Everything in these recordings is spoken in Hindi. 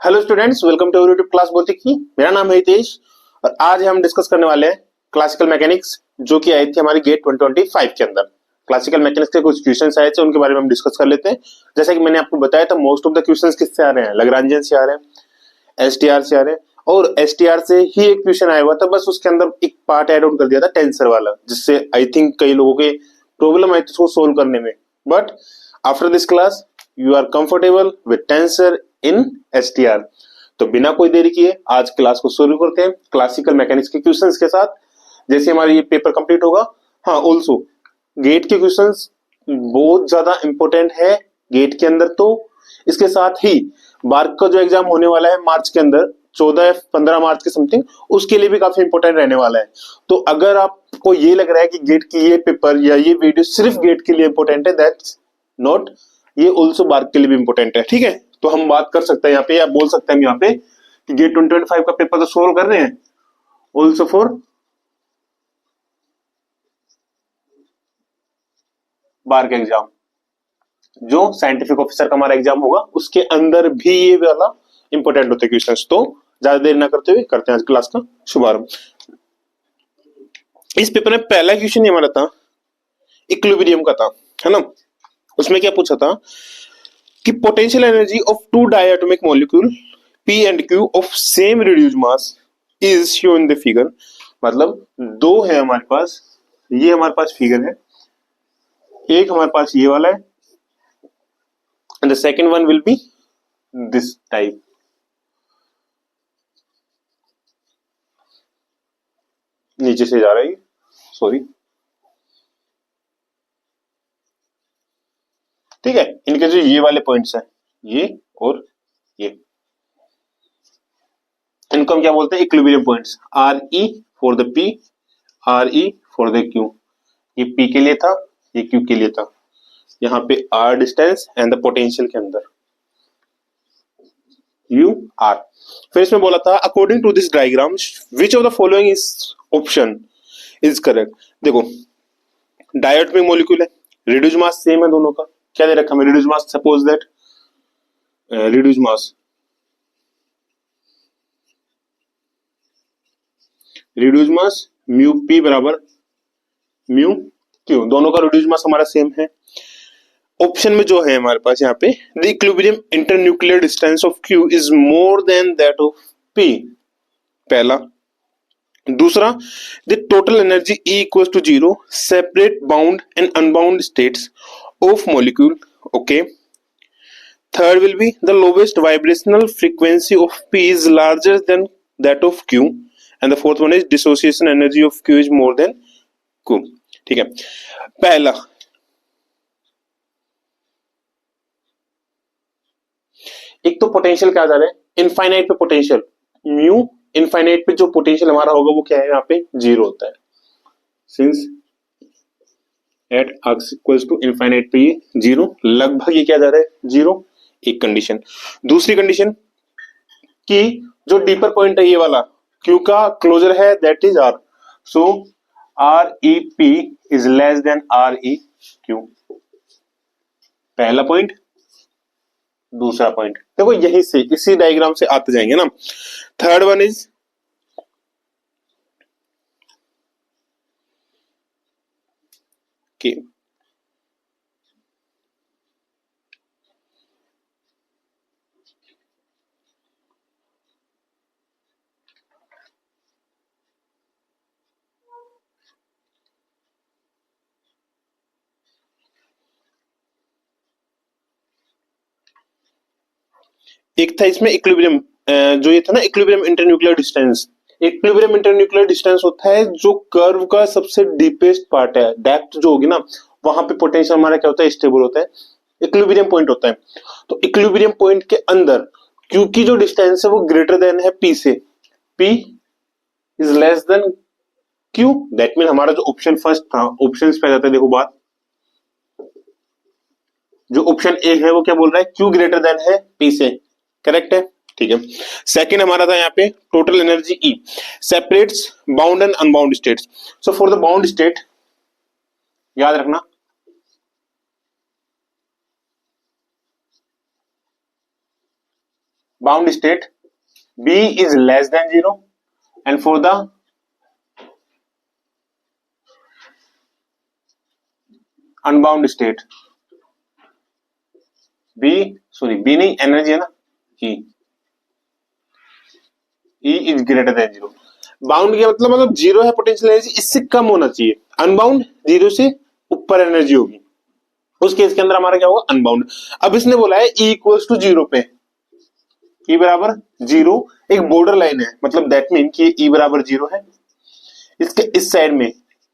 Hello students, welcome to YouTube class भौतिकी। मेरा नाम है हितेश और आज हम डिस्कस करने वाले हैं क्लासिकल मैकेनिक्स जो कि आई थी हमारी गेट 2025 के अंदर। क्लासिकल मैकेनिक्स के कुछ क्वेश्चंस आए थे, उनके बारे में हम डिस्कस कर लेते हैं। जैसा कि मैंने आपको बताया था, मोस्ट ऑफ द क्वेश्चंस किससे आ रहे हैं? लैग्रांजियन से आ रहे हैं, एसटीआर से आ रहे हैं, और एसटीआर से ही एक क्वेश्चन आया हुआ था, बस उसके अंदर एक पार्ट ऐड ऑन कर दिया था टेंसर वाला, जिससे आई थिंक कई लोगों के प्रॉब्लम आई थी उसको सोल्व करने में। But after this class you are comfortable with tensor in STR. तो बिना कोई देरी किए आज क्लास को शुरू करते हैं क्लासिकल मैकेनिक्स के क्वेश्चंस के साथ। जैसे हमारा ये पेपर कंप्लीट होगा, हाँ ऑल्सो गेट के क्वेश्चंस बहुत ज्यादा इंपॉर्टेंट है गेट के अंदर। तो इसके साथ ही बार्क का जो एग्जाम होने वाला है मार्च के अंदर, 14-15 मार्च के समथिंग, उसके लिए भी काफी इंपॉर्टेंट रहने वाला है। तो अगर आपको ये लग रहा है कि गेट की ये पेपर या ये वीडियो सिर्फ गेट के लिए इंपॉर्टेंट है, दैट्स नॉट, ये ऑल्सो बार्क के लिए भी इंपॉर्टेंट है। ठीक है, तो हम बात कर सकते हैं यहाँ पे, या बोल सकते हैं यहाँ पे कि गेट 2025 का पेपर तो सोल्व कर रहे हैं ऑल्सो फॉर बार्क एग्जाम। जो साइंटिफिक ऑफिसर का हमारा एग्जाम होगा उसके अंदर भी ये वाला इंपॉर्टेंट होते क्वेश्चंस। तो ज्यादा देर ना करते हुए करते हैं आज क्लास का शुभारंभ। इस पेपर में पहला क्वेश्चन ये हमारा था इक्विलिब्रियम का था, है ना। उसमें क्या पूछा था कि potential energy of two diatomic molecule P and Q of same reduced mass is shown in the figure। मतलब दो है हमारे पास, ये हमारे पास फिगर है, एक हमारे पास ये वाला है, and the second one will be this type। नीचे से जा रहा है, सॉरी, ठीक है। इनके जो ये वाले पॉइंट्स हैं, ये और ये, इनको हम क्या बोलते हैं? Equilibrium points. R E for the P, R E for the Q. ये पी के लिए था, ये क्यू के लिए था। यहाँ पे R distance and the potential के अंदर यू आर। फिर इसमें बोला था according to this diagram which of the following is option is correct. देखो डायटोमिक मॉलिक्यूल है, रिड्यूस मास सेम है दोनों का। क्या दे रखा है? Reduce mass, suppose that reduce mass, reduce mass mu P बराबर म्यू क्यू, दोनों का रिड्यूस मास हमारा सेम है। ऑप्शन में जो है हमारे पास यहाँ पे the equilibrium internuclear distance of Q is more than that of P, पहला। दूसरा, the total energy E equals to 0 separate bound and unbound states of molecule, okay. Third will be the lowest vibrational frequency of P is larger than that of Q and the fourth one is dissociation energy of Q is more than Q। ठीक है, पहला एक तो पोटेंशियल क्या जा रहा है? इनफाइनाइट पे पोटेंशियल म्यू, इनफाइनाइट पे जो पोटेंशियल हमारा होगा वो क्या है? यहाँ पे जीरो होता है, since at X equals to infinite पे ये जीरो, लगभग ये क्या जा रहा है? जीरो, एक कंडीशन। दूसरी कंडीशन कि जो डीपर पॉइंट है ये वाला क्यू का क्लोजर है, that is R, so R E P is less than R E Q, पहला पॉइंट। दूसरा पॉइंट देखो यही से इसी डायग्राम से आते जाएंगे ना। थर्ड वन इज के एक था इसमें इक्विलिब्रियम, जो ये था ना equilibrium internuclear distance. Equilibrium internuclear distance होता है जो कर्व का सबसे डीपेस्ट पार्ट है, डेप्थ जो होगी ना वहां पे पोटेंशियल हमारा क्या होता है? स्टेबल होता है, इक्विलिब्रियम पॉइंट होता है। तो इक्विलिब्रियम पॉइंट के अंदर क्योंकि जो डिस्टेंस है वो ग्रेटर देन है पी से, P is less then Q, that mean हमारा जो ऑप्शन फर्स्ट था, ऑप्शन पे आ जाता है। देखो बात, जो ऑप्शन ए है वो क्या बोल रहा है? क्यू ग्रेटर देन है पी से, करेक्ट है, ठीक है। सेकंड हमारा था यहाँ पे total energy E separates bound and unbound states. So for the bound state याद रखना bound state B is less than 0 and for the unbound state B नहीं एनर्जी है ना E is greater than 0। Bound का मतलब जीरो है पोटेंशियल एनर्जी, इससे कम होना चाहिए। अनबाउंड जीरो से ऊपर एनर्जी होगी, उस केस के अंदर हमारा क्या होगा अनबाउंड। अब इसने बोला है E इक्वल्स टू जीरो पे, E बराबर जीरो एक बॉर्डर लाइन है, मतलब दैट मीन कि E बराबर जीरो है। इसके इस साइड में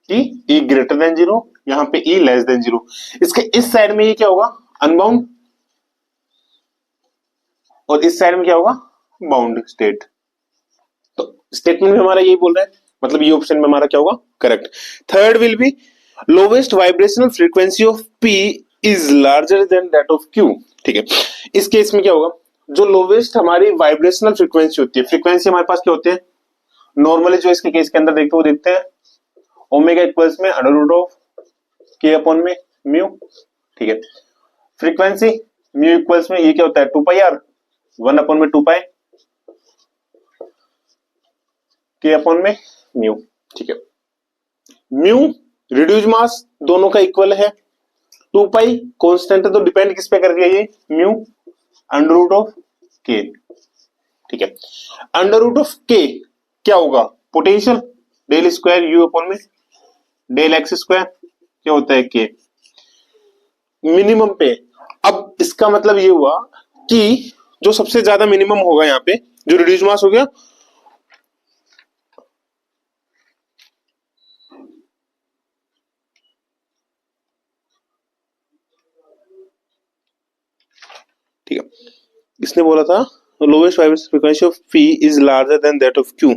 E ग्रेटर देन जीरो, यहाँ पे E लेस देन जीरो। इसके इस साइड में ये क्या होगा अनबाउंड, और इस साइड में क्या होगा बाउंड स्टेट। तो स्टेटमेंट में हमारा यही बोल रहा है, मतलब ये ऑप्शन में हमारा क्या होगा correct. Third will B lowest vibrational frequency of P is larger than that of Q। ठीक है, इस केस में क्या होगा, जो लोवेस्ट हमारी वाइब्रेशनल फ्रीक्वेंसी होती है, फ्रीक्वेंसी हमारे पास क्या होते हैं नॉर्मली जो इसके केस के अंदर देखते वो देखते हैं ओमेगा इक्वल्स में under root of K upon में म्यू। ठीक है, फ्रीक्वेंसी म्यू इक्वल्स में ये क्या होता है 2πr 1 अपॉन में 2π K अपॉन में म्यू। ठीक है, म्यू रिड्यूस मास दोनों का इक्वल है, 2π कांस्टेंट है तो डिपेंड किस पे कर रही है ये mu under root of K। ठीक है, अंडर रूट ऑफ K क्या होगा potential del square U upon में डेल एक्स स्क्वायर क्या होता है K मिनिमम पे। अब इसका मतलब ये हुआ कि जो सबसे ज्यादा मिनिमम होगा यहाँ पे जो रिड्यूस मास हो गया, ठीक है, इसने बोला था lowest vibration frequency of P is larger than that of Q।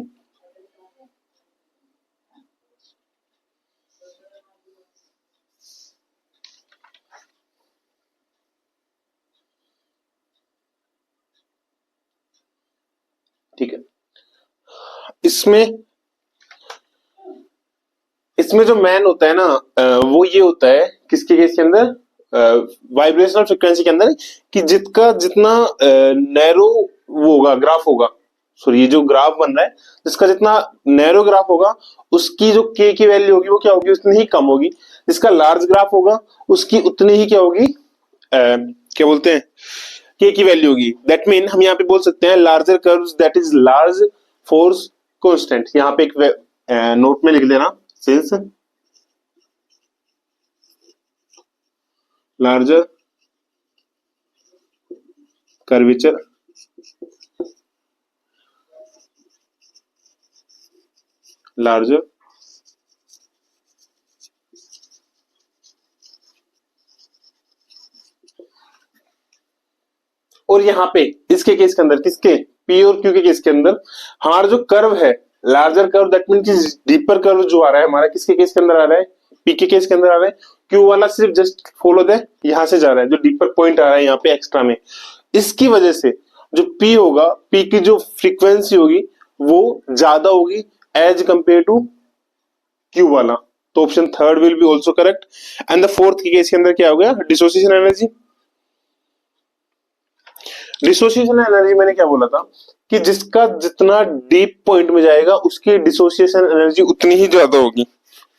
ठीक है, इसमें जो मैन होता है ना वो ये होता है किसके केस के अंदर वाइब्रेशनल फ्रीक्वेंसी के अंदर कि जितना नैरो वो होगा ग्राफ होगा, सॉरी ये जो ग्राफ बन रहा है जिसका जितना नैरो ग्राफ होगा उसकी जो K की वैल्यू होगी वो क्या होगी उतनी ही कम होगी, जिसका लार्ज ग्राफ होगा उसकी उतनी ही क्या होगी क्या बोलते हैं K की वैल्यू होगी। दैट मीन हम यहाँ पे बोल सकते हैं larger curves that is large force constant. यहाँ पे एक नोट में लिख देना सिंस लार्जर कर्वेचर लार्जर और यहाँ पे इसके केस के अंदर किसके P और Q के केस के अंदर हमारा जो कर्व है larger curve that mean deeper curve जो आ रहा है हमारा किसके केस के अंदर आ रहा है P के केस के अंदर आ रहा है, Q वाला सिर्फ जस्ट फॉलो दे यहां से जा रहा है, जो डीपर पॉइंट आ रहा है यहाँ पे एक्स्ट्रा में, इसकी वजह से जो P होगा P की जो फ्रीक्वेंसी होगी वो ज्यादा होगी एज कंपेयर टू Q वाला। तो option third will B also correct. And the fourth के केस के अंदर क्या हो गया डिसोसिएशन एनर्जी। डिसोसिएशन एनर्जी मैंने क्या बोला था कि जिसका जितना डीप पॉइंट में जाएगा उसकी डिसोसिएशन एनर्जी उतनी ही ज्यादा होगी,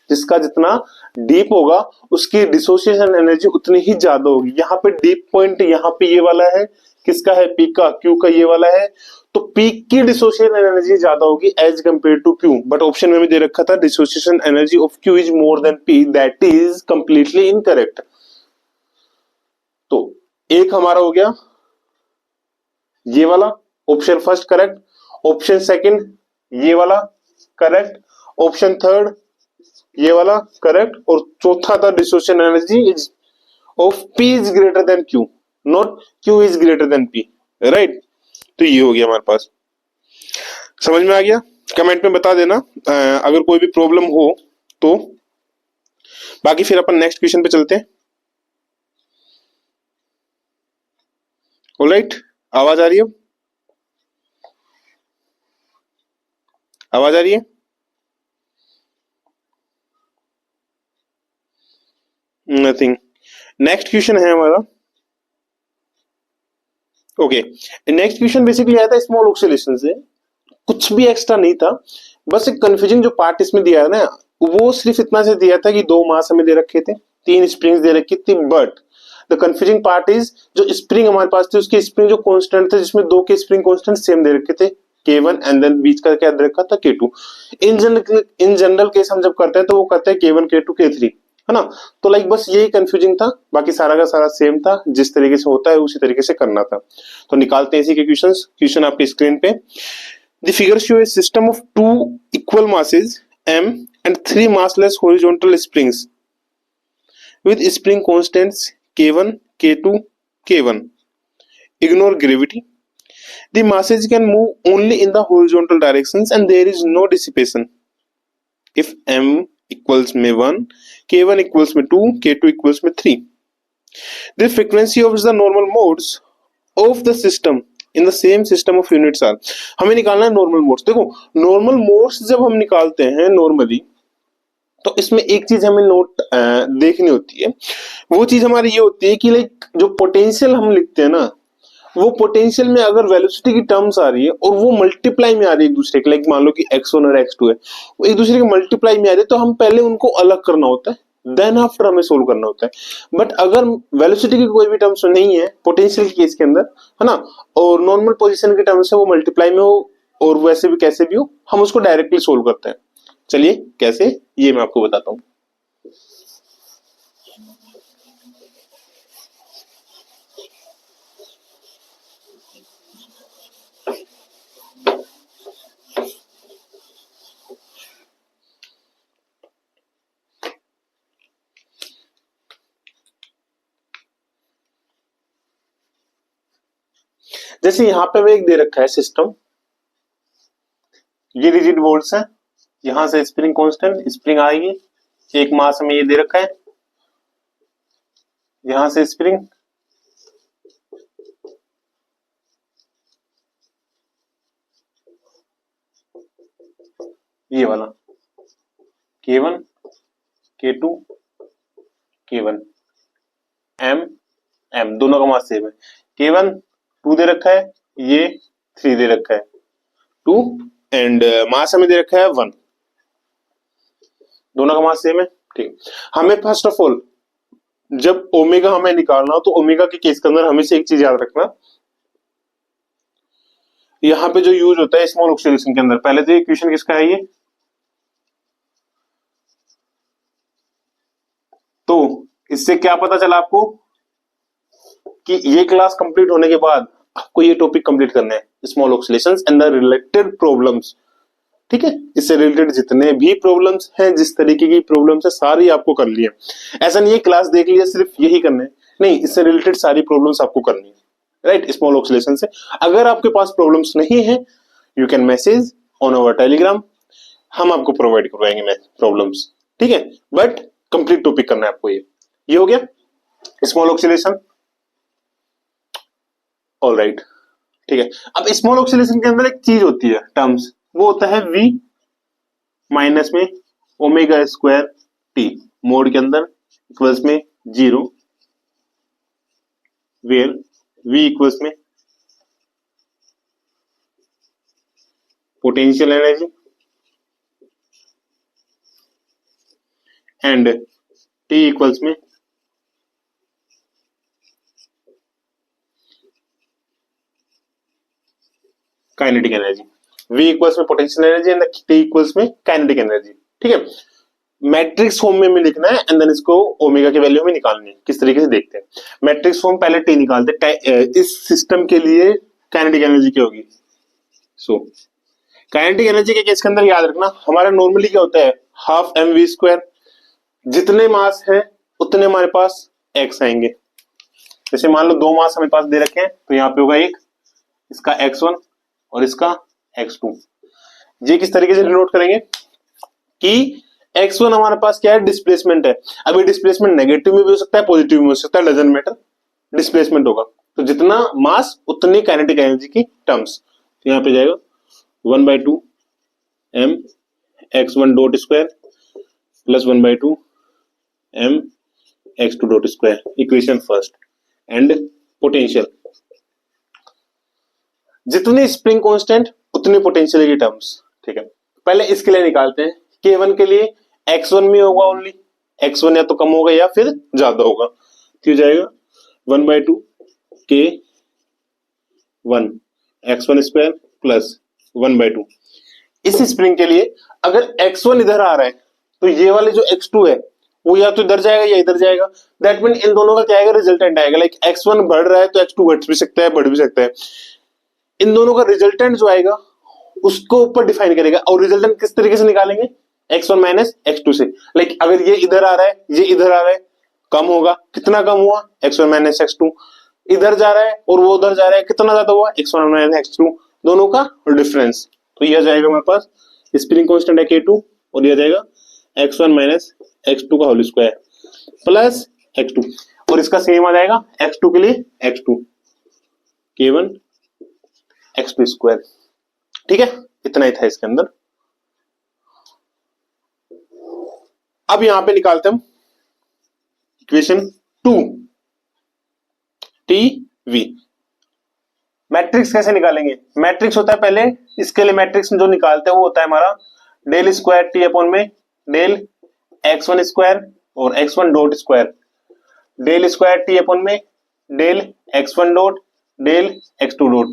जिसका जितना डीप होगा उसकी डिसोसिएशन एनर्जी उतनी ही ज्यादा होगी। यहाँ पे डीप पॉइंट यहाँ पे ये वाला है, किसका है P का, Q का ये वाला है, तो P की डिसोसिएशन एनर्जी ज्यादा होगी as compare to Q। But option में दे रखा था dissociation energy of Q is more than P, that is completely incorrect. तो एक हमारा हो गया ये वाला option first correct, option second ये वाला करेक्ट, ऑप्शन थर्ड ये वाला करेक्ट, और चौथा था dissociation energy is of P is greater than Q not Q is greater than P, right. तो ये हो गया हमारे पास, समझ में आ गया। कमेंट में बता देना अगर कोई भी प्रॉब्लम हो तो, बाकी फिर अपन नेक्स्ट क्वेश्चन पे चलते हैं। ऑलराइट, आवाज आ रही है, आवाज आ रही है? नथिंग। नेक्स्ट क्वेश्चन है हमारा ओके, नेक्स्ट क्वेश्चन बेसिकली आया था स्मॉल ऑक्सीलेशन से, कुछ भी एक्स्ट्रा नहीं था, बस एक कंफ्यूजिंग जो पार्ट इसमें दिया है ना, वो सिर्फ इतना से दिया था कि 2 मास हमें दे रखे थे, 3 स्प्रिंग्स दे रखी थी, but the confusing part is जो स्प्रिंग हमारे पास थी उसकी स्प्रिंग जो कांस्टेंट थे, जिसमें 2 के स्प्रिंग कांस्टेंट सेम दे रखे थे, K1 एंड देन बीच का क्या दे रखा था, K2। इन जनरल केस हम जब करते हैं तो वो करते हैं K1 K2 K3, है ना। तो लाइक बस यही कंफ्यूजिंग था, बाकी सारा का सारा सेम था, जिस तरीके से होता है उसी तरीके से करना था। तो निकालते हैं इसी के क्वेश्चंस। क्वेश्चन आपके स्क्रीन पे, the figure show A system of 2 equal masses m and 3 massless horizontal springs with spring constants K1 K2 K1, ignore gravity. The masses can move only in the horizontal directions and there is no dissipation. If m equals में 1, K1 equals में 2, K2 equals में 3. The frequency of the normal modes of the system in the same system of units are, हमें निकालना है नॉर्मल मोड्स। देखो नॉर्मल मोड्स जब हम निकालते हैं नॉर्मली, तो इसमें एक चीज हमें नोट देखनी होती है, वो चीज हमारी ये होती है कि लाइक जो पोटेंशियल हम लिखते हैं ना, वो पोटेंशियल में अगर वेलोसिटी की टर्म्स आ रही है और वो मल्टीप्लाई में आ रही है एक दूसरे के, लाइक मान लो कि x1 और x2 है, वो एक दूसरे के मल्टीप्लाई में आ रही है, तो हम पहले उनको अलग करना होता है, देन आफ्टर हमें सोल्व करना होता है। बट अगर वेलोसिटी की कोई भी टर्म्स नहीं है पोटेंशियल के केस के अंदर, है ना, और नॉर्मल पोजीशन के टर्म्स है वो मल्टीप्लाई में हो और वैसे भी कैसे भी हो, हम उसको डायरेक्टली सोल्व करते हैं। चलिए कैसे, ये मैं आपको बताता हूं। जैसे यहां पे एक दे रखा है सिस्टम, ये रिजिड बोल्ट्स है, यहां से स्प्रिंग कांस्टेंट, स्प्रिंग आएगी, एक मास में ये दे रखा है, यहां से स्प्रिंग, ये वाला K1 K2 K1 M M, दोनों का मास सेम है। K1 2 दे रखा है, ये 3 दे रखा है, 2 एंड मास हमें दे रखा है 1, दोनों का मास सेम है। ठीक, हमें फर्स्ट ऑफ ऑल जब ओमेगा हमें निकालना हो तो ओमेगा के केस के अंदर हमेशा एक चीज याद रखना, यहाँ पे जो यूज होता है स्मॉल ऑक्सीलेशन के अंदर, पहले तो ये क्वेश्चन किसका है ये, तो इससे क्या पता चला आपको कि ये क्लास कंप्लीट होने के बाद आपको ये टॉपिक कंप्लीट करना है, small oscillations and the related problems. ठीक है, इससे रिलेटेड जितने भी प्रॉब्लम्स हैं, जिस तरीके की प्रॉब्लम्स है, सारी आपको कर ली है। ऐसा नहीं है क्लास देख लिया सिर्फ यही करना है, नहीं, इससे रिलेटेड सारी प्रॉब्लम्स आपको करनी है, राइट, स्मॉल ऑक्सीलेशन से। अगर आपके पास प्रॉब्लम्स नहीं है, you can message on our Telegram, हम आपको प्रोवाइड करवाएंगे प्रॉब्लम्स, ठीक है, बट कंप्लीट टॉपिक करना है आपको। ये हो गया स्मॉल ऑक्सीलेशन, ऑलराइट, ठीक है। अब स्मॉल ऑक्सीलेशन के अंदर एक चीज होती है टर्म्स, वो होता है v माइनस में ओमेगा स्क्वायर टी, मोड के अंदर इक्वल्स में 0, वेयर v इक्वल्स में potential energy and t equals में काइनेटिक एनर्जी। v इक्वल्स में potential energy and t equals में काइनेटिक एनर्जी, ठीक है। मैट्रिक्स फॉर्म में लिखना है एंड देन इसको ओमेगा की वैल्यू में निकालनी है। किस तरीके से देखते हैं, मैट्रिक्स फॉर्म पहले t निकालते हैं, इस सिस्टम के लिए काइनेटिक एनर्जी क्या होगी, सो काइनेटिक एनर्जी के केस के अंदर याद रखना हमारा नॉर्मली क्या होता है, हाफ mv स्क्वायर, जितने मास है उतने हमारे पास x आएंगे। जैसे मान लो 2 मास हमारे पास दे रखे हैं, तो यहाँ पे होगा एक, इसका x1 और इसका x2। ये किस तरीके से डिनोट करेंगे कि x1 हमारे पास क्या है, डिस्प्लेसमेंट है। अभी डिस्प्लेसमेंट नेगेटिव में भी हो सकता है, पॉजिटिव में हो सकता है, डजंट मैटर, डिस्प्लेसमेंट होगा। तो जितना मास उतनी काइनेटिक एनर्जी की टर्म्स, तो यहाँ पे जाएगा 1/2 m x1 dot square plus 1/2 m x2 dot square, equation first, and potential जितनी स्प्रिंग कांस्टेंट उतनी पोटेंशियल की टर्म्स। ठीक है, पहले इसके लिए निकालते हैं। K1 के लिए x1 में होगा ओनली, x1 या तो कम होगा या फिर ज्यादा होगा, तो हो जाएगा 1/2 K1 x1 स्क्वायर प्लस 1/2। इस स्प्रिंग के लिए अगर x1 इधर आ रहा है तो ये वाले जो x2 है वो या तो इधर जाएगा या इधर जाएगा। दैट मीन इन दोनों का क्या आएगा, रिजल्टेंट आएगा। लाइक x1 बढ़ रहा है तो x2 घट भी सकता है, बढ़ भी सकता है। इन दोनों का रिजल्टेंट जो आएगा उसको ऊपर डिफाइन करेगा। और रिजल्टेंट किस तरीके से निकालेंगे, x1 माइनस x2 से। लाइक अगर ये इधर आ रहा है, ये इधर आ रहा है, कम होगा, कितना कम हुआ, x1 माइनस x2। इधर जा रहा है और वो उधर जा रहा है, कितना ज्यादा हुआ, x1 माइनस x2, दोनों का डिफरेंस। तो यह जाएगा हमारे पास स्प्रिंग कांस्टेंट है K2 और यह जाएगा x1 माइनस x2 का होल स्क्वायर प्लस x2, और इसका सेम आ जाएगा x2 के लिए x2 K1 x2 स्क्वायर। ठीक है, इतना ही था इसके अंदर। अब यहां पे निकालते हम इक्वेशन 2 TV। मैट्रिक्स कैसे निकालेंगे, मैट्रिक्स होता है पहले, इसके लिए मैट्रिक्स जो निकालते हैं वो होता है हमारा डेल स्क्वायर T अपॉन में डेल x1 स्क्वायर और x1 dot square, del square T upon में del x1 dot del x2 dot,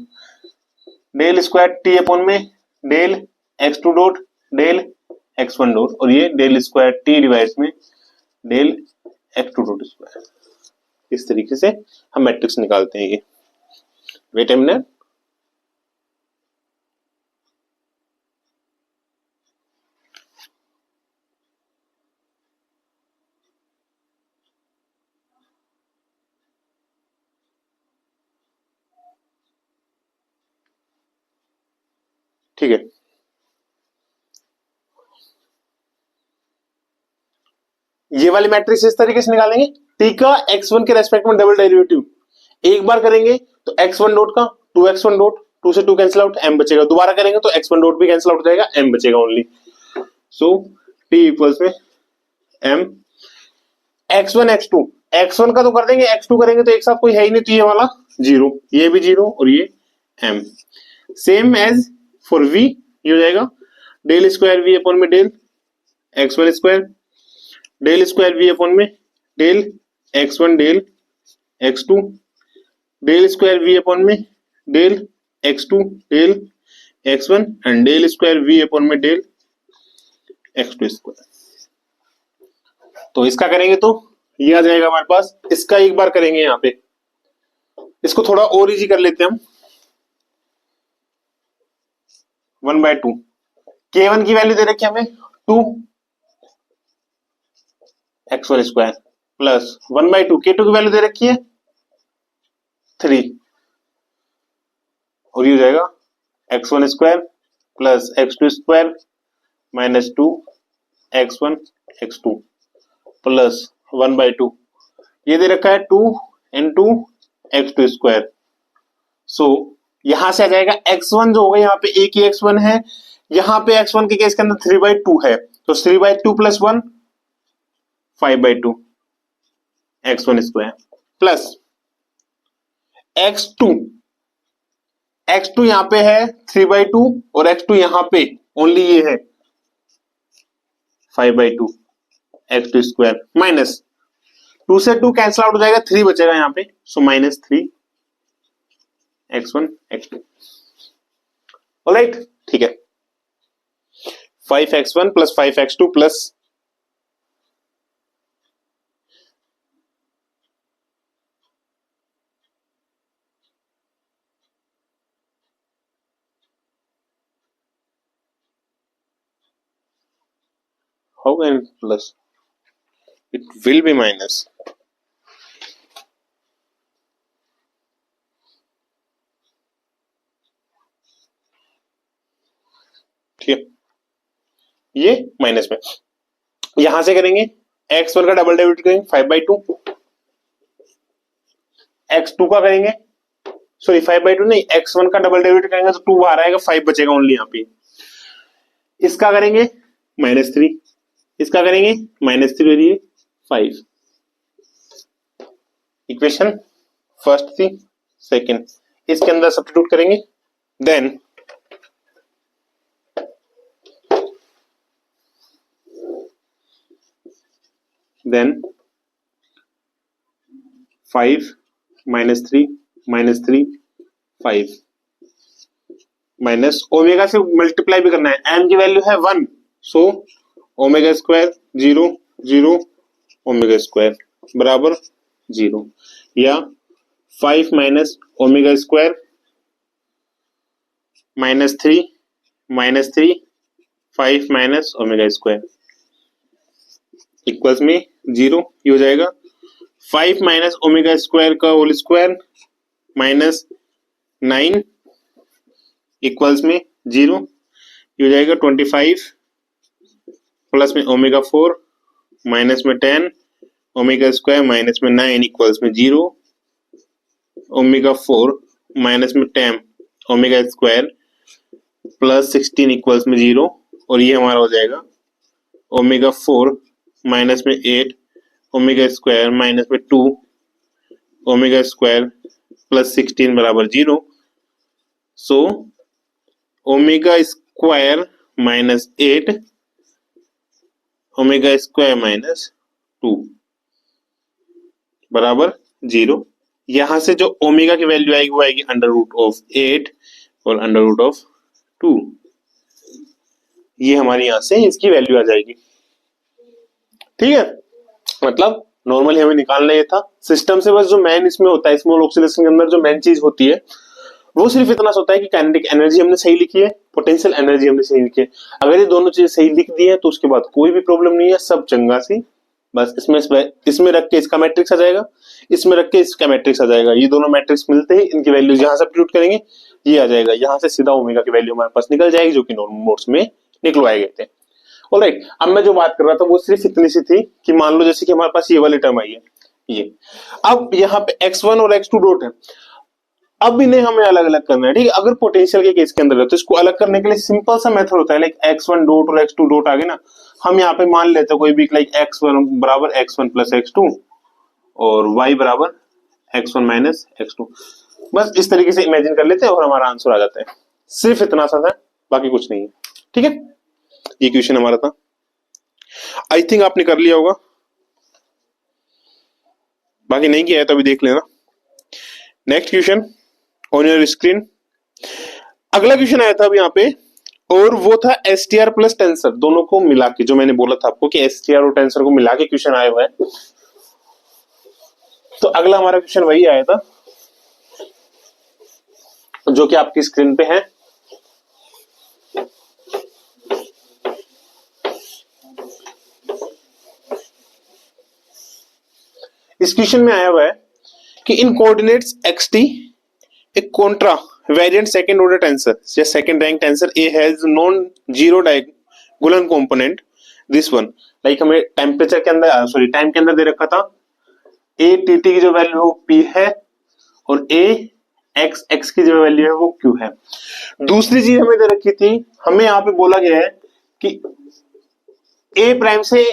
del square T upon में del x2 dot del x1 dot, और ये डेल स्क्वायर T डिवाइड्स में डेल x2 डॉट स्क्वायर। इस तरीके से हम मैट्रिक्स निकालते हैं। ये वेट अ मिनट, ठीक है। ये वाली मैट्रिक्स इस तरीके से निकालेंगे, टी का x1 के रेस्पेक्ट में डबल डेरिवेटिव एक बार करेंगे तो x1 डॉट का 2x1 डॉट, 2 से 2 कैंसिल आउट, m बचेगा। दोबारा करेंगे तो x1 डॉट भी कैंसिल आउट हो जाएगा, m बचेगा ओनली। सो t इक्वल्स में m x1 x2, x1 का तो कर देंगे, x2 करेंगे तो एक साथ कोई है ही नहीं, तो ये वाला 0, ये भी 0 और ये m। Same as for v, ये हो जाएगा डेल स्क्वायर v अपॉन में del x1 square, del square v upon में del x1 del x2, del square v upon में del x2 del x1 and del square v upon में डेल x2 स्क्वायर। तो इसका करेंगे तो ये आ जाएगा हमारे पास। इसका एक बार करेंगे, यहाँ पे इसको थोड़ा और इजी कर लेते हैं हम। 1/2 K1 की वैल्यू दे रखी है हमें 2 x1 स्क्वायर प्लस 1/2 K2 की वैल्यू दे रखी है 3, और ये हो जाएगा x1 square plus x2 square minus 2 x1 x2 plus 1/2, ये दे रखा है 2 into x2 स्क्वायर। सो यहां से आ जाएगा x1 जो होगा, यहाँ पे एक ही x1 है, यहाँ पे x1 के केस के अंदर 3/2 है, तो 3/2 plus 1 5/2 x1 square plus x2 यहाँ पे है 3/2 और x2 यहाँ पे ओनली ये है 5/2 x2 स्क्वायर माइनस 2 से 2 कैंसिल आउट हो जाएगा, 3 बचेगा यहाँ पे, so minus 3 x1 x2। Alright, ठीक है। 5x1 plus 5x2 plus how can plus, it will be minus, ठीक है। ये माइनस में यहां से करेंगे x1 का डबल डेरिवेटिव करेंगे 5/2, x2 का करेंगे, सॉरी 5/2 नहीं, x1 का डबल डेरिवेटिव करेंगे तो 2 बाहर आएगा, 5 बचेगा ओनली यहाँ पे। इसका करेंगे -3, इसका करेंगे -3 और ये 5। इक्वेशन फर्स्ट थी, सेकंड, इसके अंदर सब्स्टिट्यूट करेंगे देन then 5 -3 -3 5 माइनस ओमेगा से मल्टीप्लाई भी करना है, एम की वैल्यू है 1, so omega square 0 0 omega square बराबर 0, या 5 minus omega square -3 -3 5 minus omega square equals में 0, ये हो जाएगा 5 माइनस ओमेगा स्क्वायर का होल स्क्वायर -9 इक्वल्स में 0, ये हो जाएगा 25 प्लस में ओमेगा 4 माइनस में 10 ओमेगा स्क्वायर माइनस में 9 इक्वल्स में 0, ओमेगा 4 माइनस में 10 ओमेगा स्क्वायर प्लस 16 इक्वल्स में 0, और ये हमारा हो जाएगा ओमेगा 4 माइनस में 8 ओमेगा स्क्वायर माइनस में 2 ओमेगा स्क्वायर प्लस 16 बराबर 0, so omega square minus 8 omega square minus 2 बराबर 0। यहां से जो ओमेगा की वैल्यू आएगी वो आएगी अंडर रूट ऑफ 8 और अंडर रूट ऑफ 2, ये हमारी यहां से इसकी वैल्यू आ जाएगी। ठीक है, मतलब नॉर्मली हमें निकालना ये था सिस्टम से, बस जो मेन इसमें होता है स्मॉल ऑक्सीलेशन के अंदर जो मेन चीज होती है वो सिर्फ इतना सा होता है कि काइनेटिक एनर्जी हमने सही लिखी है, पोटेंशियल एनर्जी हमने सही लिखी है। अगर ये दोनों चीजें सही लिख दी है तो उसके बाद कोई भी प्रॉब्लम नहीं है, सब चंगा सी। बस इसमें रख के इसका मैट्रिक्स आ जाएगा, इसमें रख के इसका मैट्रिक्स आ जाएगा, ये दोनों मैट्रिक्स मिलते ही इनकी वैल्यूज यहाँ से सब्स्टिट्यूट करेंगे, ये आ जाएगा, यहाँ से सीधा ओमेगा की वैल्यू हमारे पास निकल जाएगी जो कि नॉर्मल मोड्स में निकलवाए गए थे। ऑलराइट, अब मैं जो बात कर रहा था वो सिर्फ इतनी सी थी कि मान लो जैसे कि हमारे पास ये वाली टर्म आई है, ये अब यहाँ पे x1 और x2 डॉट है, अब इन्हें हमें अलग अलग करना है। ठीक है, अगर पोटेंशियल के केस के अंदर है तो इसको अलग करने के लिए सिंपल सा मेथड होता है, लाइक x1 डॉट और x2 डॉट आगे ना, हम यहाँ पे मान लेते हैं कोई भी, लाइक x1 बराबर x1 प्लस x2 और y बराबर x1 माइनस x2, बस इस तरीके से इमेजिन कर लेते हैं और हमारा आंसर आ जाता है। सिर्फ इतना सा था, बाकी कुछ नहीं है। ठीक है, ये क्वेश्चन हमारा था, आई थिंक आपने कर लिया होगा, बाकी नहीं किया है तो अभी देख लेना। Next question on your screen, अगला क्वेश्चन आया था अभी यहाँ पे, और वो था एसटीआर प्लस टेंसर दोनों को मिला के, जो मैंने बोला था आपको कि एसटीआर और टेंसर को मिला के क्वेश्चन आया हुआ है, तो अगला हमारा क्वेश्चन वही आया था जो कि आपकी स्क्रीन पे है। इस क्वेश्चन में आया हुआ है कि इन कोऑर्डिनेट्स xt एक contravariant second order tensor या second rank tensor A has non zero diagonal component this one, like हमें टेम्परेचर के अंदर सॉरी टाइम के अंदर दे रखा था ए टी की जो वैल्यू है वो p है और ए x की जो वैल्यू है वो q है। दूसरी चीज हमें दे रखी थी, हमें यहाँ पे बोला गया है कि ए प्राइम से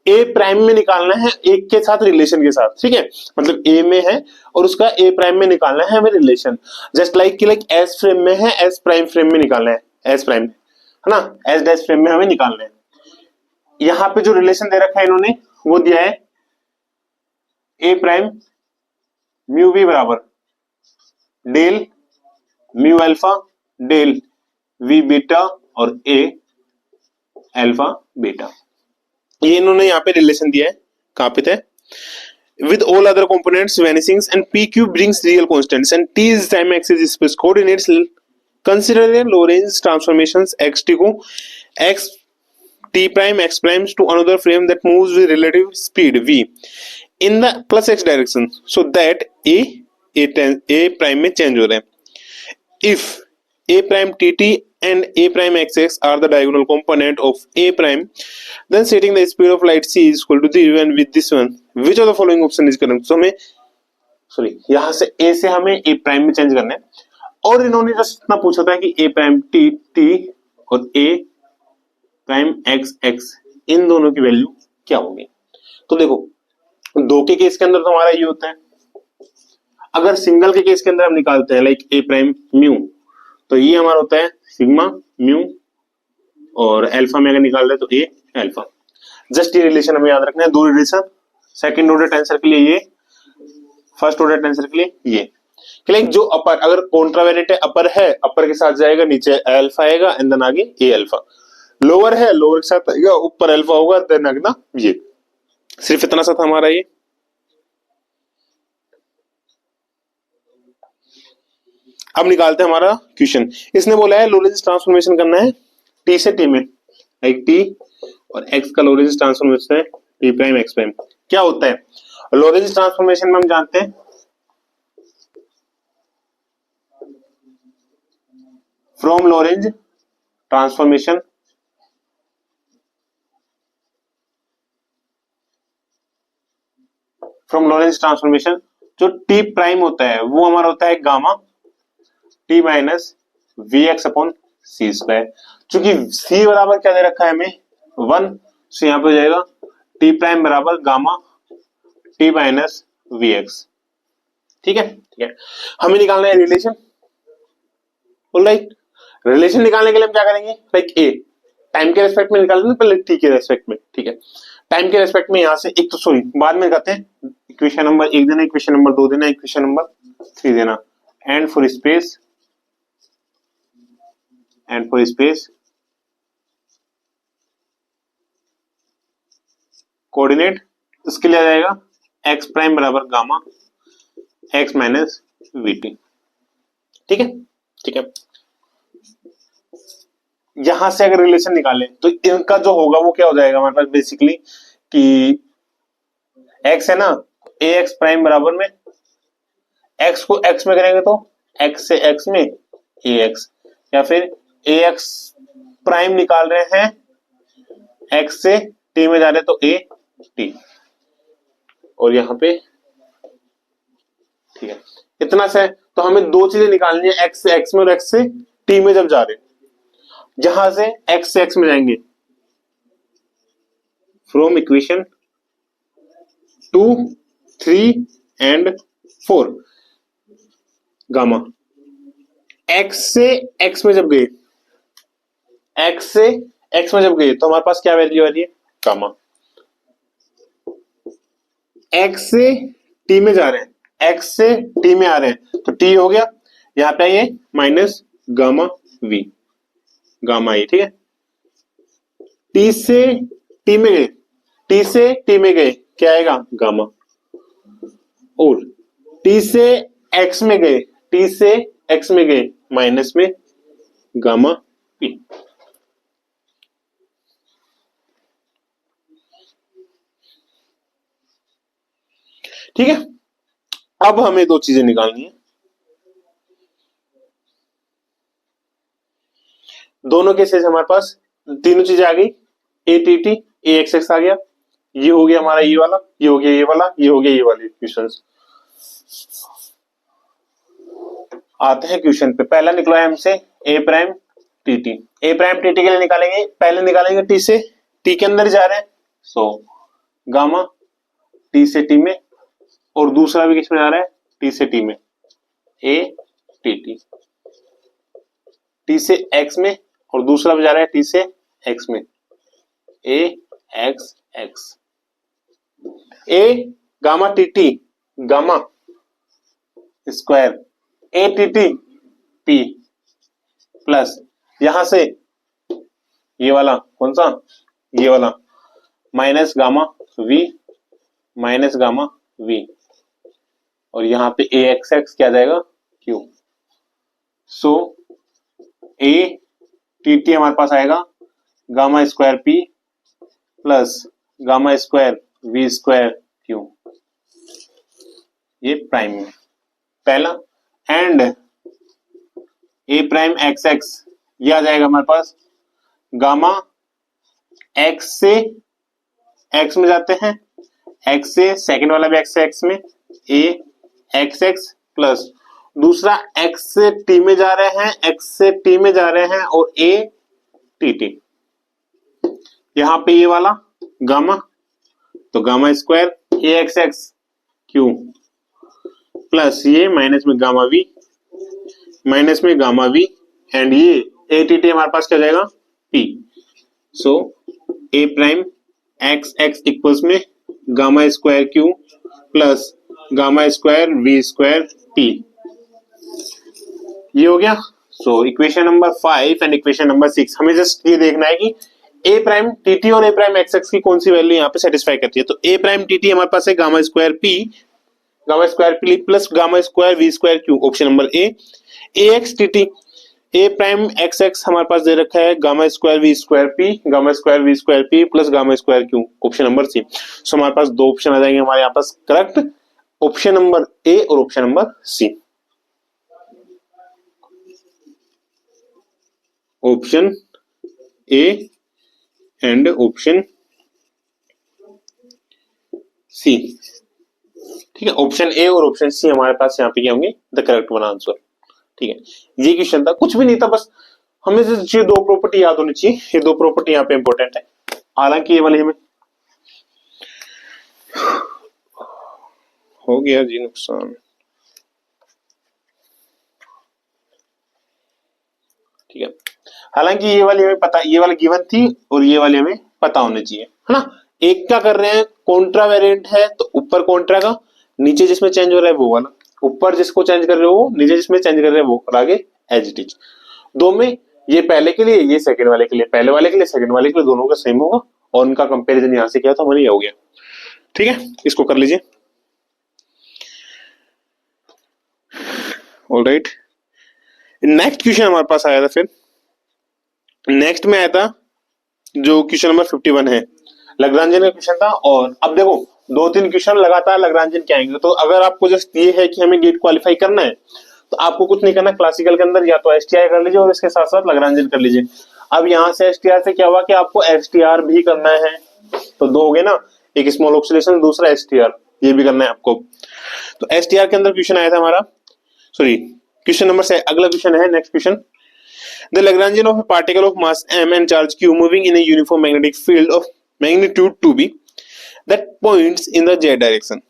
ए प्राइम में निकालना है एक के साथ रिलेशन के साथ। ठीक है, मतलब ए में है और उसका ए प्राइम में निकालना है हमें रिलेशन, जस्ट लाइक कि लाइक एस फ्रेम में है एस प्राइम फ्रेम में निकालना है, एस प्राइम है ना, एस डैश फ्रेम में हमें निकालना है। यहां पे जो रिलेशन दे रखा है इन्होंने वो दिया है ए प्राइम म्यू वी बराबर del mu alpha del V beta और ए अल्फा बीटा, ये इन्होंने यहाँ पे रिलेशन दिया है। कहां पे थे, with all other components vanishing and pq brings real constants and t is time axis space coordinates, consider Lorentz transformations xt को x t prime x primes to another frame that moves with relative speed v in the plus x direction so that a prime में change हो रहा है। if a prime tt and a prime xx are the diagonal component of a prime, then setting the speed of light c is equal to 0 and with this one which of the following option is correct। तो हमें सॉरी यहां से a से हमें a प्राइम में चेंज करना है और इन्होंने जस्ट इतना पूछा था कि a प्राइम t और a प्राइम xx इन दोनों की वैल्यू क्या होगी। तो देखो दो के केस के अंदर तो हमारा ये होता है, अगर सिंगल के केस के अंदर हम निकालते हैं लाइक ए प्राइम म्यू, तो ये हमारा होता है सिग्मा म्यू, और अल्फा में अगर निकाल रहे तो ए अल्फा। जस्ट ये रिलेशन हमें याद रखना है, दो रिलेशन, सेकंड ऑर्डर टेंसर के लिए ये, फर्स्ट ऑर्डर टेंसर के लिए ये। लाइक जो अपर, अगर कॉन्ट्रावेरिएंट अपर है, अपर के साथ जाएगा, नीचे अल्फा आएगा एंड देन आगे ए अल्फा। लोअर है, लोअर के साथ आएगा, ऊपर अल्फा होगा देन आगे ये। सिर्फ इतना सा था हमारा ये। अब निकालते हैं हमारा क्वेश्चन। इसने बोला है लोरेंज ट्रांसफॉर्मेशन करना है टी से टी में, लाइक टी और एक्स का लोरेंज ट्रांसफॉर्मेशन है टी प्राइम एक्स प्राइम। क्या होता है लोरेंज ट्रांसफॉर्मेशन में, हम जानते हैं फ्रॉम लोरेंज ट्रांसफॉर्मेशन जो टी प्राइम होता है वो हमारा होता है gamma T minus we X upon C square. चूंकि सी बराबर क्या दे रखा है हमें 1, तो यहां पे हो जाएगा टी प्राइम बराबर gamma T minus we X. ठीक है, ठीक है। हमें निकालना है रिलेशन। ऑलराइट, रिलेशन निकालने के लिए हम क्या करेंगे, लाइक ए टाइम के रेस्पेक्ट में निकालेंगे, पहले टी के रेस्पेक्ट में। ठीक है, टाइम के रेस्पेक्ट में यहां से एक तो सॉरी बाद में करते हैं, इक्वेशन नंबर 1 देना, इक्वेशन नंबर 2 देना, इक्वेशन नंबर 3 देना, एंड फॉर स्पेस कोऑर्डिनेट, इसके लिए आ जाएगा एक्स प्राइम बराबर गामा एक्स माइनस वीटी। ठीक है, ठीक है। यहां से अगर रिलेशन निकालें तो इनका जो होगा वो क्या हो जाएगा हमारे पास बेसिकली कि एक्स है ना, ए एक्स प्राइम बराबर में एक्स को एक्स में करेंगे तो एक्स से एक्स में ए एक्स, या फिर ए एक्स प्राइम निकाल रहे हैं एक्स से टी में जा रहे तो ए टी, और यहां पे ठीक है इतना से। तो हमें दो चीजें निकालनी है, एक्स से एक्स में और एक्स से टी में जब जा रहे हैं। जहां से एक्स से एक्स में जाएंगे from equation 2, 3 and 4, gamma x से एक्स में जब गए, एक्स से एक्स में जब गए तो हमारे पास क्या वैल्यू आ रही है, गामा। एक्स से टी में जा रहे हैं, एक्स से टी में आ रहे हैं तो टी हो गया, यहां पे ये minus gamma V, gamma A. ठीक है, टी से टी में गए, टी से टी में गए क्या आएगा, गामा, और टी से एक्स में गए, टी से एक्स में गए माइनस में गामा पी। ठीक है, अब हमें दो चीजें निकालनी है। दोनों केसेस हमारे पास तीनों चीजें आ गई, A T T A X X आ गया, ये हो गया हमारा ये वाला, ये हो गया ये वाला, ये हो गया ये वाले इक्वेशंस। आते हैं क्वेश्चन पे। पहला निकला है हमसे ए प्राइम टी टी। ए प्राइम टी टी के लिए निकालेंगे, पहले निकालेंगे टी से, टी के अंदर जा रहे हैं सो गामा टी से टी में, और दूसरा भी किस में जा रहा है, टी से टी में, ए टी टी, टी से एक्स में, और दूसरा भी जा रहा है टी से एक्स में, A X X. A gamma T T gamma square A T T P, plus यहां से ये वाला कौन सा, ये वाला minus gamma V, minus gamma V, और यहां पे ए एक्स एक्स क्या जाएगा, Q. So A T T हमारे पास आएगा gamma square P plus gamma square we square Q, ये प्राइम में पहला, and A prime X X ये आ जाएगा हमारे पास गामा एक्स से एक्स में जाते हैं, एक्स से सेकंड वाला भी एक्स से एक्स में, ए एक्स एक्स प्लस दूसरा एक्स से टी में जा रहे हैं, एक्स से टी में जा रहे हैं, और ए टी टी, यहां पे ये वाला गामा, तो gamma square A X X Q plus ये माइनस में गामा वी, माइनस में गामा वी, एंड ये ए टी टी हमारे पास क्या हो जाएगा P. So A prime X X equals में gamma square Q plus gamma square we square P, ये हो गया। So equation number 5 and equation number 6 हमें जस्ट ये देखना है कि ए प्राइम टीटी और ए प्राइम एक्स एक्स की कौन सी वैल्यू यहाँ पे सेटिस्फाई करती है। तो ए प्राइम टीटी हमारे पास है gamma square P plus gamma square we square Q, option number A X T T A prime X X हमारे पास दे रखा है gamma square we square P plus gamma square Q, option number C. So हमारे पास दो ऑप्शन आ जाएंगे हमारे यहाँ पास करेक्ट, ऑप्शन नंबर ए और option number C. Option A and option C, ठीक है। ऑप्शन ए और ऑप्शन सी हमारे पास यहाँ पे क्या होंगे द करेक्ट वन आंसर, ठीक है। ये क्वेश्चन था, कुछ भी नहीं था, बस हमें ये दो प्रॉपर्टी याद होनी चाहिए, ये दो प्रॉपर्टी यहाँ पे इंपॉर्टेंट है। हालांकि ये वाली हमें हो गया जी नुकसान, ठीक है। हालांकि ये वाली हमें पता, ये वाली गिवन थी और ये वाली हमें पता होनी चाहिए, है ना। एक क्या कर रहे हैं, कॉन्ट्रा वेरिएंट है तो ऊपर कॉन्ट्रा का, नीचे जिसमें चेंज हो रहा है वो वाला, ऊपर जिसको चेंज कर रहे हो नीचे जिसमें चेंज कर रहे हैं वो, और आगे एज इट इज। दो में ये पहले के लिए, ये सेकंड वाले के लिए, पहले वाले के लिए सेकंड वाले के लिए, दोनों का सेम होगा और उनका कंपैरिजन यहां से किया था हमारे, ये हो गया, ठीक है। इसको कर लीजिए, ऑलराइट। नेक्स्ट क्वेश्चन हमारे पास आया था, फिर नेक्स्ट में आया था जो क्वेश्चन नंबर 51 है, लैग्रांजियन का क्वेश्चन था। और अब देखो दो तीन क्वेश्चन लगातार लैग्रांजियन के आएंगे, तो अगर आपको जस्ट ये है कि हमें गेट क्वालिफाई करना है तो आपको कुछ नहीं करना, क्लासिकल के अंदर या तो एसटीआर कर लीजिए और इसके साथ साथ लैग्रांजियन कर लीजिए। अब यहाँ से एसटीआर से क्या हुआ कि आपको एसटीआर भी करना है, तो दो हो गए ना, एक स्मॉल ऑक्सीलेशन दूसरा एसटीआर, ये भी करना है आपको। तो एसटीआर के अंदर क्वेश्चन आया था हमारा, सॉरी क्वेश्चन नंबर से अगला क्वेश्चन है next question, the Lagrangian of a particle of mass m and charge q moving in a uniform magnetic field of magnitude 2b that points in the z direction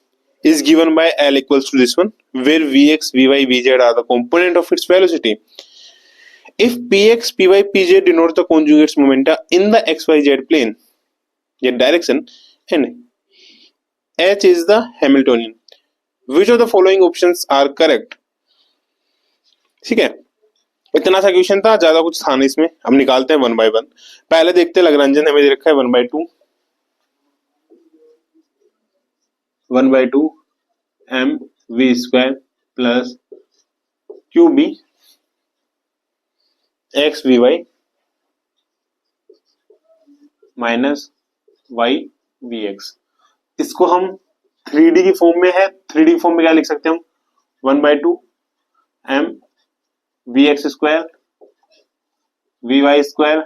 is given by L equals to this one, where vx, vy, vz are the component of its velocity. If px, py, pz denote the conjugates momenta in the xyz plane, z direction, and h is the Hamiltonian, which of the following options are correct? ठीक है, इतना सा क्वेश्चन था, ज्यादा कुछ था नहीं इसमें। हम निकालते हैं वन बाय वन। पहले देखते हैं लैग्रांजियन हमें दे रखा है 1/2 m v square plus Q B X V Y minus Y V X. इसको हम 3D की फॉर्म में है, 3D की फॉर्म में क्या लिख सकते हैं हम, 1/2 m V X square V Y square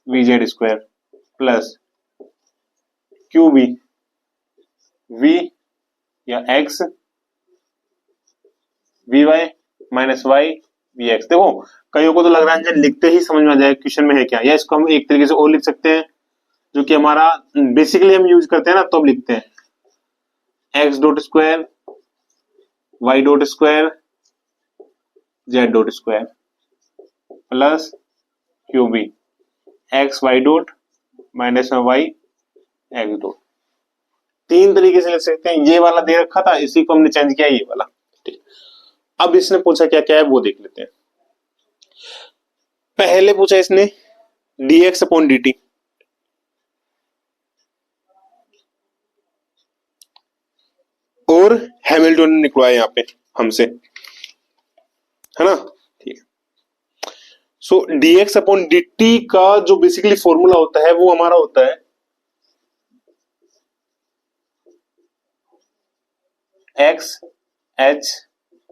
V Z square plus Q B V या X V Y minus Y V X. देखो कईयों को तो लैग्रांजियन लिखते ही समझ में आ जाए क्वेश्चन में है क्या, या इसको हम एक तरीके से और लिख सकते हैं जो कि हमारा बेसिकली हम यूज करते हैं ना, तो अब लिखते हैं X dot square Y dot square Z dot square plus Q B x Y dot minus में वाई एक्स डॉट। तीन तरीके से लिख सकते हैं, ये वाला दे रखा था इसी को हमने चेंज किया ये वाला, ठीक। अब इसने पूछा क्या क्या है वो देख लेते हैं। पहले पूछा इसने dx अपॉन dt, और हैमिल्टन निकलवाया यहाँ पे हमसे, है ना, ठीक है। सो dx अपॉन dt का जो बेसिकली फॉर्मूला होता है वो हमारा होता है X H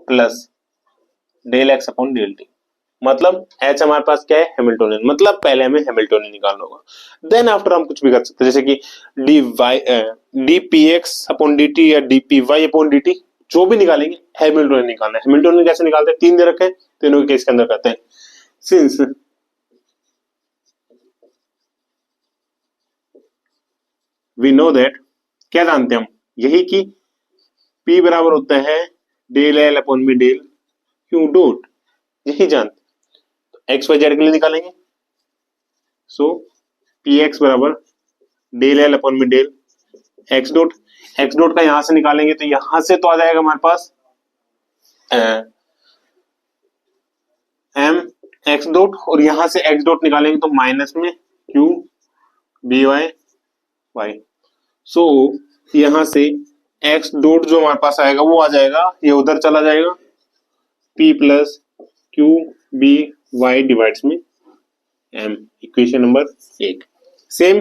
plus del X upon del T. मतलब एच हमारे पास क्या है, हैमिल्टोनियन, मतलब पहले हमें हैमिल्टोनियन निकालना होगा, देन आफ्टर हम कुछ भी कर सकते हैं, जैसे कि D P x upon D T या D P Y upon D T, जो भी निकालेंगे हैमिल्टोनियन निकालना है। हैमिल्टोनियन कैसे निकालते हैं, तीन दे रखे हैं, तीनों के केस के अंदर करते हैं। सिंस वी नो दैट, क्या जानते हैं हम, यही कि P बराबर होता है डेल एल अपॉन में डेल क्यू डॉट, यही जानते एक्स वाई जेड के लिए निकालेंगे। सो पी एक्स बराबर डेल एल अपॉन में del X dot, X dot का यहां से निकालेंगे तो यहां से तो आ जाएगा हमारे पास एम एक्स डॉट, और यहां से एक्स डॉट निकालेंगे तो माइनस में क्यू बी वाई वाई। सो यहां से एक्स डॉट जो हमारे पास आएगा वो आ जाएगा, ये उधर चला जाएगा, P plus Q B Y divides में M, equation number 1। Same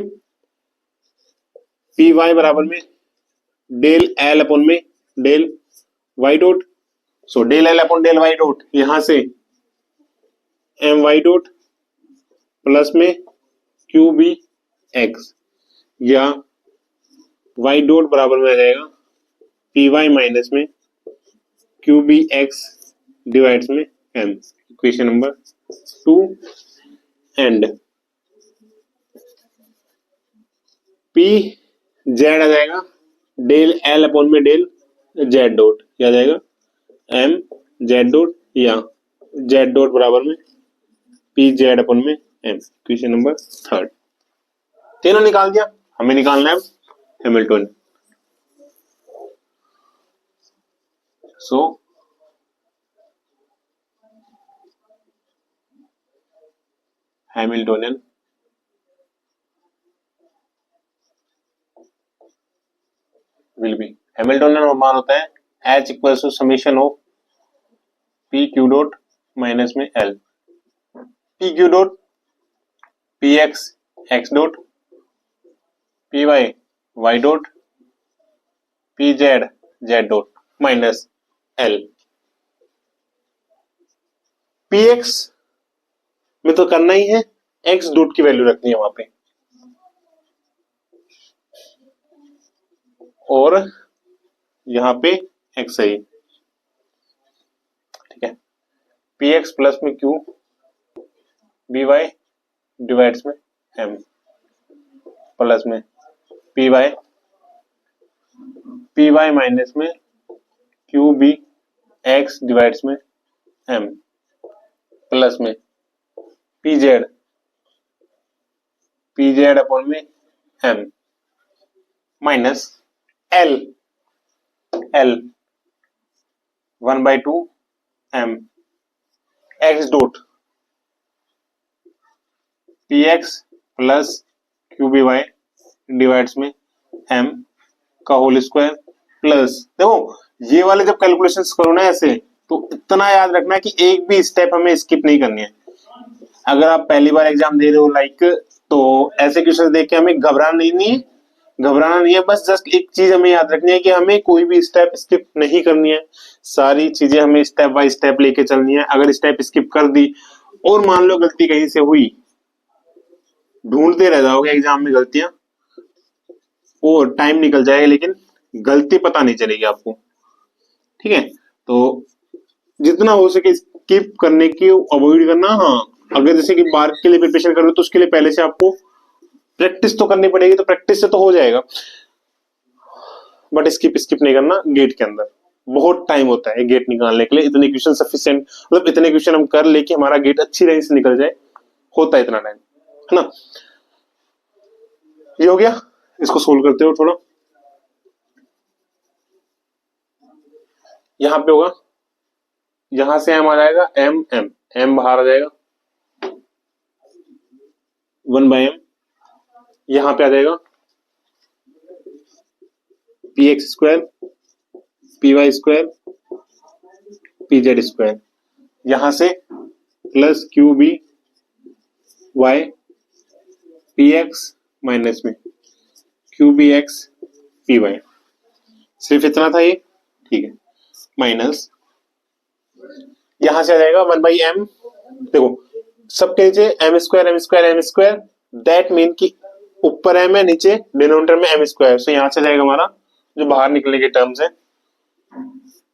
P Y बराबर में डेल एल अपॉन में del Y dot, so del L upon del Y dot, यहां से एम वाई डॉट प्लस में क्यू बी एक्स, या वाई डॉट बराबर में आ जाएगा पी वाई माइनस में क्यू बी एक्स डिवाइड्स में M, equation number 2। And P Z आ जाएगा डेल एल अपॉन में डेल जेड डॉट, क्या आ जाएगा एम जेड डॉट, या जेड डॉट बराबर में पी जेड अपॉन में एम, इक्वेशन नंबर 3। तीनों निकाल दिया, हमें निकालना है Hamilton. So Hamiltonian will be, Hamiltonian मान होता है H equals to summation of p q dot minus में L, p q dot p x x dot, p y y dot, p z z dot minus L. P x में तो करना ही है, एक्स डॉट की वैल्यू रखनी है वहां पे, और यहां पे एक्स है, ठीक है। पी एक्स प्लस में क्यू बी वाई डिवाइड्स में एम, प्लस में पी वाई माइनस में क्यू बी एक्स डिवाइड्स में एम, प्लस में पी जेड अपॉन में m minus l 1/2 m x dot p x plus Q B Y divides में एम का होल स्क्वायर, प्लस देखो ये वाले जब कैलकुलेशंस करो ना ऐसे, तो इतना याद रखना है कि एक भी स्टेप हमें स्किप नहीं करनी है। अगर आप पहली बार एग्जाम दे रहे हो लाइक, तो ऐसे क्वेश्चन देख के हमें घबराना नहीं है, बस जस्ट एक चीज हमें याद रखनी है कि हमें कोई भी स्टेप स्किप नहीं करनी है, सारी चीजें हमें स्टेप बाय स्टेप लेके चलनी है। अगर स्टेप स्किप कर दी और मान लो गलती कहीं से हुई, ढूंढते रह जाओगे एग्जाम में गलतियां, और टाइम निकल जाएगा लेकिन गलती पता नहीं चलेगी आपको, ठीक है। तो जितना हो सके स्किप करने की अवॉइड करना। हाँ, अगर जैसे कि बार के लिए प्रिपरेशन कर रहे हो तो उसके लिए पहले से आपको प्रैक्टिस तो करनी पड़ेगी, तो प्रैक्टिस से तो हो जाएगा, बट स्किप नहीं करना। गेट के अंदर बहुत टाइम होता है गेट निकालने के लिए, इतने क्वेश्चन सफिशिएंट, मतलब इतने क्वेश्चन हम कर ले कि हमारा गेट अच्छी रेंज से निकल जाए, होता है इतना टाइम, है ना। ये हो गया, इसको सोल्व करते हो थोड़ा। यहां पे होगा, यहां से एम आ जाएगा, एम बाहर आ जाएगा 1/m, यहां पे आ जाएगा p x square p y square p z square, यहां से plus Q B y p x minus में Q B x p y, सिर्फ इतना था ये, ठीक है। माइनस यहां से आ जाएगा 1/m, देखो सबके नीचे एम स्क्वायर, दैट मीन कि ऊपर एम है, नीचे डिनोमिनेटर में एम स्क्वायर, सो यहां से जाएगा हमारा जो बाहर निकलने के टर्म्स है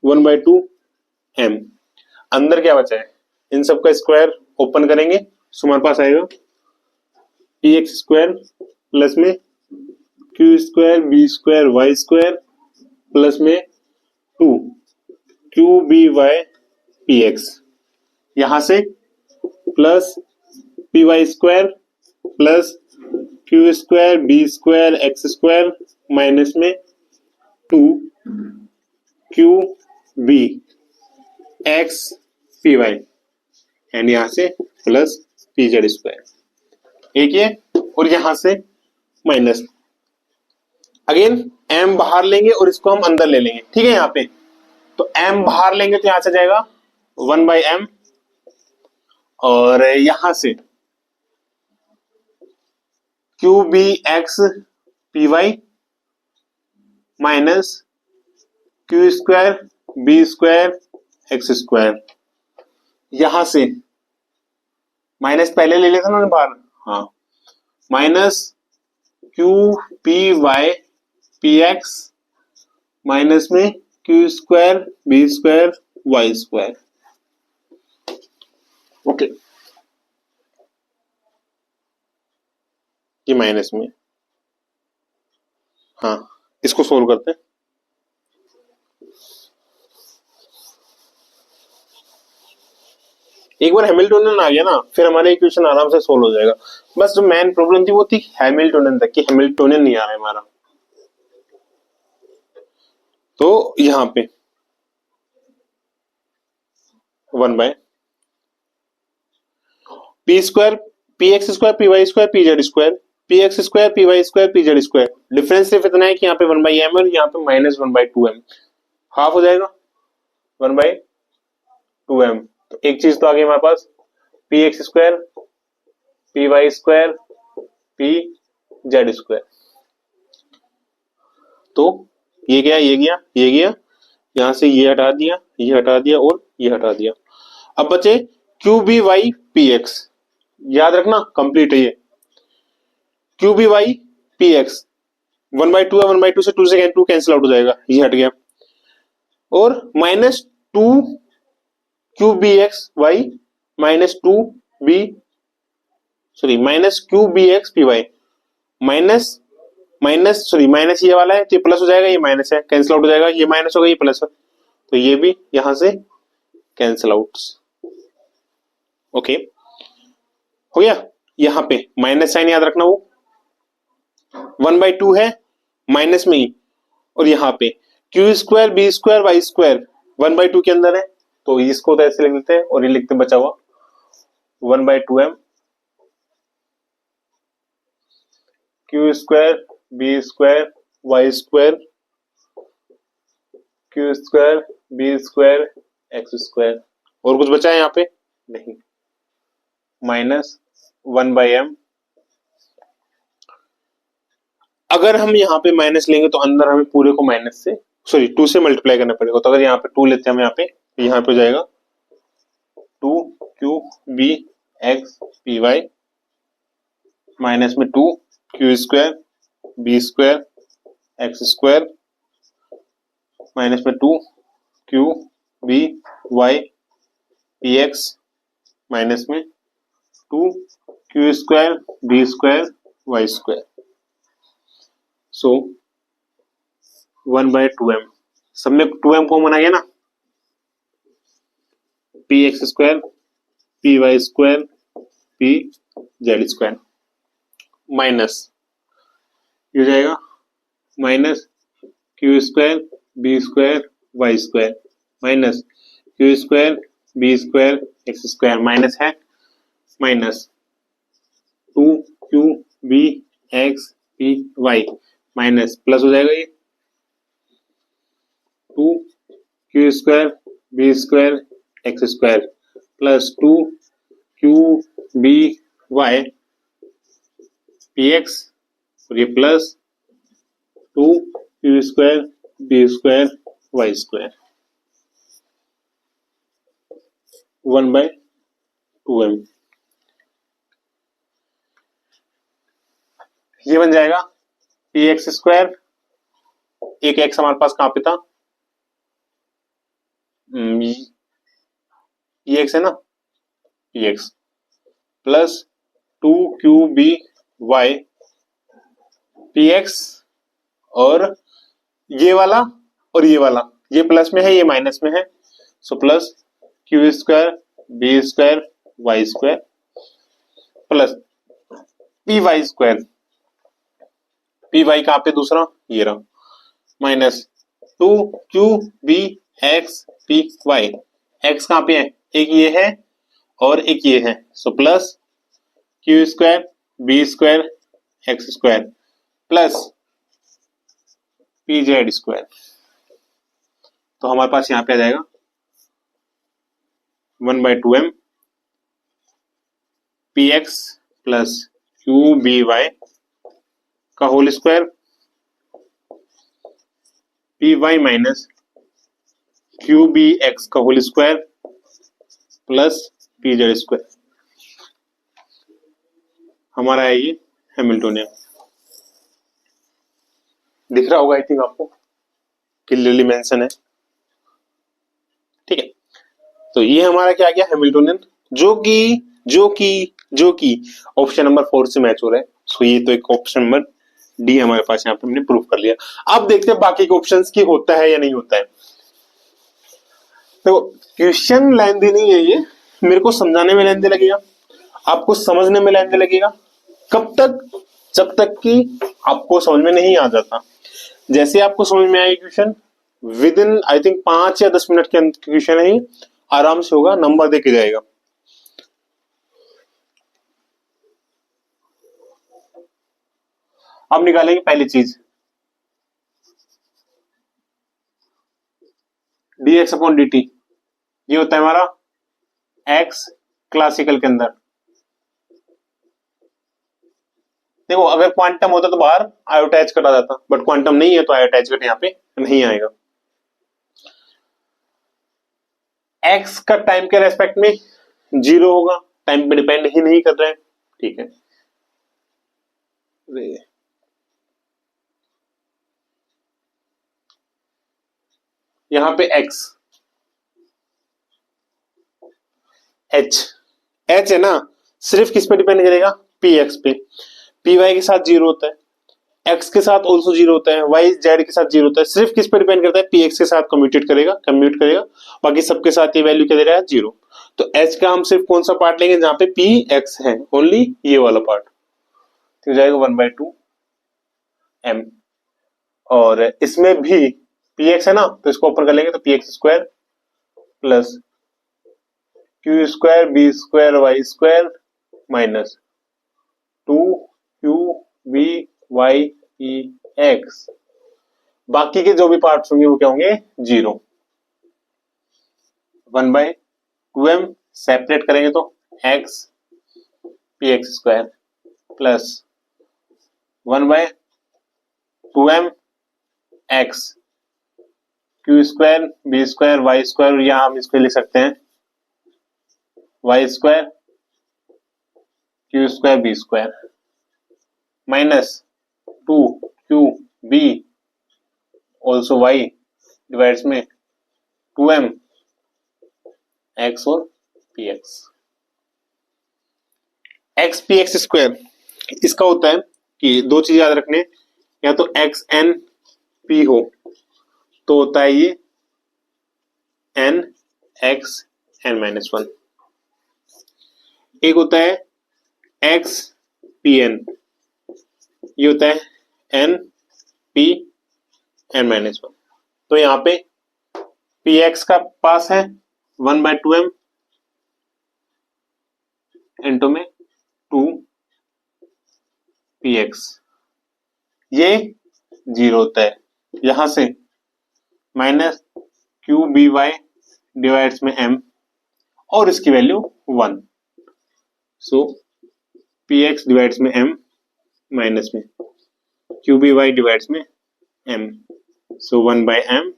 1/2 एम। अंदर क्या बचा है, इन सबका स्क्वायर ओपन करेंगे, सो हमारे पास आएगा पी एक्स स्क्वायर प्लस में q square b square y square plus में two q B y p x, यहां से plus p y square plus q square b square x square minus में two q B x p y and यहां से प्लस पी जेड स्क्वायर, एक ये और यहां से माइनस। अगेन m बाहर लेंगे और इसको हम अंदर ले लेंगे, ठीक है। यहाँ पे तो m बाहर लेंगे तो यहां से जाएगा 1/m और यहां से q B x p Y minus q square b square x square, यहां से माइनस पहले ले लेता ना बाहर, हाँ, minus q p y p x minus में q square b square y square, okay. ये माइनस में, हाँ, इसको सोल्व करते हैं। एक बार हैमिल्टोनियन आ गया ना, फिर हमारा इक्वेशन आराम से सोल्व हो जाएगा। बस जो मेन प्रॉब्लम थी वो थी हैमिल्टोनियन तक, कि हैमिल्टोनियन नहीं आ रहा है हमारा। तो यहां पे 1 by p square p x square p y square p z square p x square p y square p z square. Difference सिर्फ इतना है कि यहाँ पे 1/m और यहाँ पे -1/2m, हाफ हो जाएगा 1/2m। तो एक चीज तो आ गई हमारे पास, p x square p y square p z square. तो ये गया ये गया ये गया, यहां से ये हटा दिया ये हटा दिया और ये हटा दिया। अब बचे q B y p x, याद रखना कंप्लीट है ये। Q B y p x 1/2 है, 1/2 से 2 से 2 कैंसिल आउट हो जाएगा, ये हट गया। और -2 q B x y minus two b sorry minus q B x p Y minus minus sorry minus ये वाला है तो ये प्लस हो जाएगा, ये माइनस है कैंसिल आउट हो जाएगा, ये माइनस होगा ये प्लस है, तो ये भी यहां से कैंसिल आउट, ओके हो गया। यहां पे माइनस साइन याद रखना, वो 1/2 है माइनस में ही, और यहाँ पे q square b square y square 1/2 के अंदर है, तो इसको तो ऐसे लिख देते हैं और ये लिखते बचा हुआ 1/2m q square b square y square q square b square x square. और कुछ बचा है यहाँ पे? नहीं, -1/m। अगर हम यहाँ पे माइनस लेंगे तो अंदर हमें पूरे को माइनस से सॉरी 2 से मल्टीप्लाई करना पड़ेगा, तो अगर यहाँ पे 2 लेते हैं हम यहाँ पे हो जाएगा 2 q B x p Y minus में 2 q square b square x square minus में 2 q B y p x minus में 2 q square b square y square. So 1/2m, सब में 2m कॉमन आ गया ना, p x square p y square p z square minus ये हो जाएगा minus q square b square y square minus q square b square x square minus है minus 2 q B x p Y minus plus हो जाएगा ये 2 q square b square x square plus 2 q B y p x और ये plus 2 q square b square y square 1/2m। ये बन जाएगा पी एक्स स्क्वायर, एक एक्स हमारे पास कहां पे था, ये एक्स है ना, p x plus 2 q B y p x और ये वाला ये प्लस में है, ये माइनस में है, so plus q square b square y square plus p y square, p y कहाँ पे दूसरा ये रहा, minus 2 b x p y, x कहाँ पे है, एक ये है और एक ये है, so plus q square b square x square plus p z square. तो हमारे पास यहां पे आ जाएगा 1/2m p x plus Q B y का whole square p Y minus q B x का whole square plus p z square. हमारा है ये हैमिल्टोनियन, दिख रहा होगा आई थिंक आपको, क्लियरली मेंशन है, ठीक है। तो ये हमारा क्या गया हैमिल्टोनियन, जो कि ऑप्शन नंबर 4 से मैच हो रहा है। सो ये तो एक ऑप्शन नंबर डी हमारे पास यहाँ पे हमने प्रूव कर लिया। अब देखते हैं बाकी के ऑप्शंस की होता है या नहीं होता है। तो क्वेश्चन लेंथी नहीं है ये, मेरे को समझाने में लेंथी लगेगा, आपको समझने में लेंथी लगेगा। कब तक, जब तक कि आपको समझ में नहीं आ जाता। जैसे आपको समझ में आएगा question, with in I think 5 या 10 मिनट के अंदर क्वेश्चन है, आराम से होगा, नंबर देके जाएगा। अब निकालेंगे पहली चीज, dx अपॉन dt, ये होता है हमारा x क्लासिकल के अंदर। देखो अगर क्वांटम होता तो बाहर आयो अटैच करा जाता, बट क्वांटम नहीं है तो आयो अटैच करके यहाँ पे नहीं आएगा। x का टाइम के रेस्पेक्ट में 0 होगा, टाइम पे डिपेंड ही नहीं कर रहा है, ठीक है। यहां पे x h है ना, सिर्फ किस पे डिपेंड करेगा, px पे। py के साथ 0 होता है, x के साथ ऑल्सो 0 होता है, y z के साथ 0 होता है, सिर्फ किस पे डिपेंड करता है, px के साथ कम्यूट करेगा, बाकी सबके साथ ये वैल्यू क्या दे रहा है 0। तो h का हम सिर्फ कौन सा पार्ट लेंगे जहां पे px है, ओनली ये वाला पार्ट, तो जाएगा 1/2m। और इसमें भी px है ना, तो इसको ऊपर कर लेंगे तो px square plus q square b square y square minus 2 b y e x. बाकी के जो भी पार्ट्स होंगे वो क्या होंगे 0। 1/2m सेपरेट करेंगे तो x p x square plus 1/2m x q square b square y square, यहां हम इसको लिख सकते हैं y square q square b square minus 2 b also y divides में 2m x और p x p x square. इसका होता है कि दो चीज याद रखने, या तो एक्स एन पी हो तो होता है ये एन एक्स एन माइनस 1, एक होता है एक्स पी एन, ये होता है एन पी एन माइनस 1। तो यहां पे पी एक्स का पास है 1/2m इंटू में 2 पी एक्स, ये 0 होता है, यहां से minus q B Y divides में m और इसकी value 1, so P x divides में m माइनस में क्यू बी वाई डिवाइड्स में m, so 1/m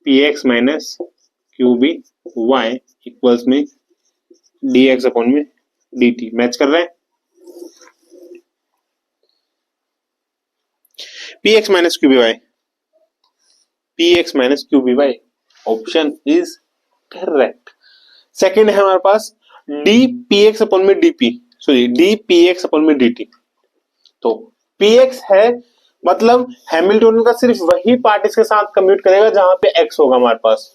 p x minus q B y equals में डी एक्स अपॉन में डी टी। मैच कर रहा है, p x minus q B y, p x minus q B y, option is correct. Second है हमारे पास डी पी एक्स अपॉन में d p, sorry d P x upon में डी टी। तो पी एक्स है मतलब हैमिल्टोनियन का सिर्फ वही पार्ट इसके साथ कम्यूट करेगा जहां पे एक्स होगा हमारे पास।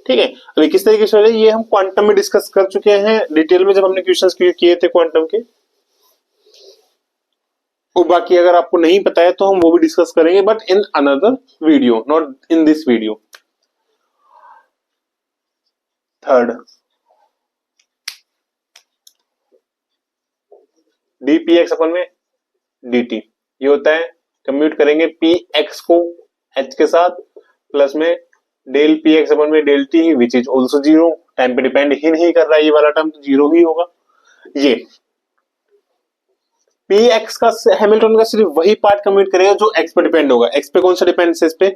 ठीक है, अभी किस तरीके से हो जाए ये हम क्वांटम में डिस्कस कर चुके हैं डिटेल में जब हमने क्वेश्चंस किए थे क्वांटम के। और बाकी अगर आपको नहीं पता है तो हम वो भी डिस्कस करेंगे, but in another video, not in this video. Third, d P x upon में डी टी, ये होता है कम्यूट करेंगे पी एक्स को एच के साथ, प्लस में डेल पी एक्स अपन में del t which is also zero, time पे डिपेंड ही नहीं कर रहा है ये वाला टर्म, तो जीरो ही होगा। ये पी एक्स का हैमिल्टन का सिर्फ वही पार्ट कम्यूट करेगा जो एक्स पे डिपेंड होगा। एक्स पे कौन सा डिपेंड है, इस पे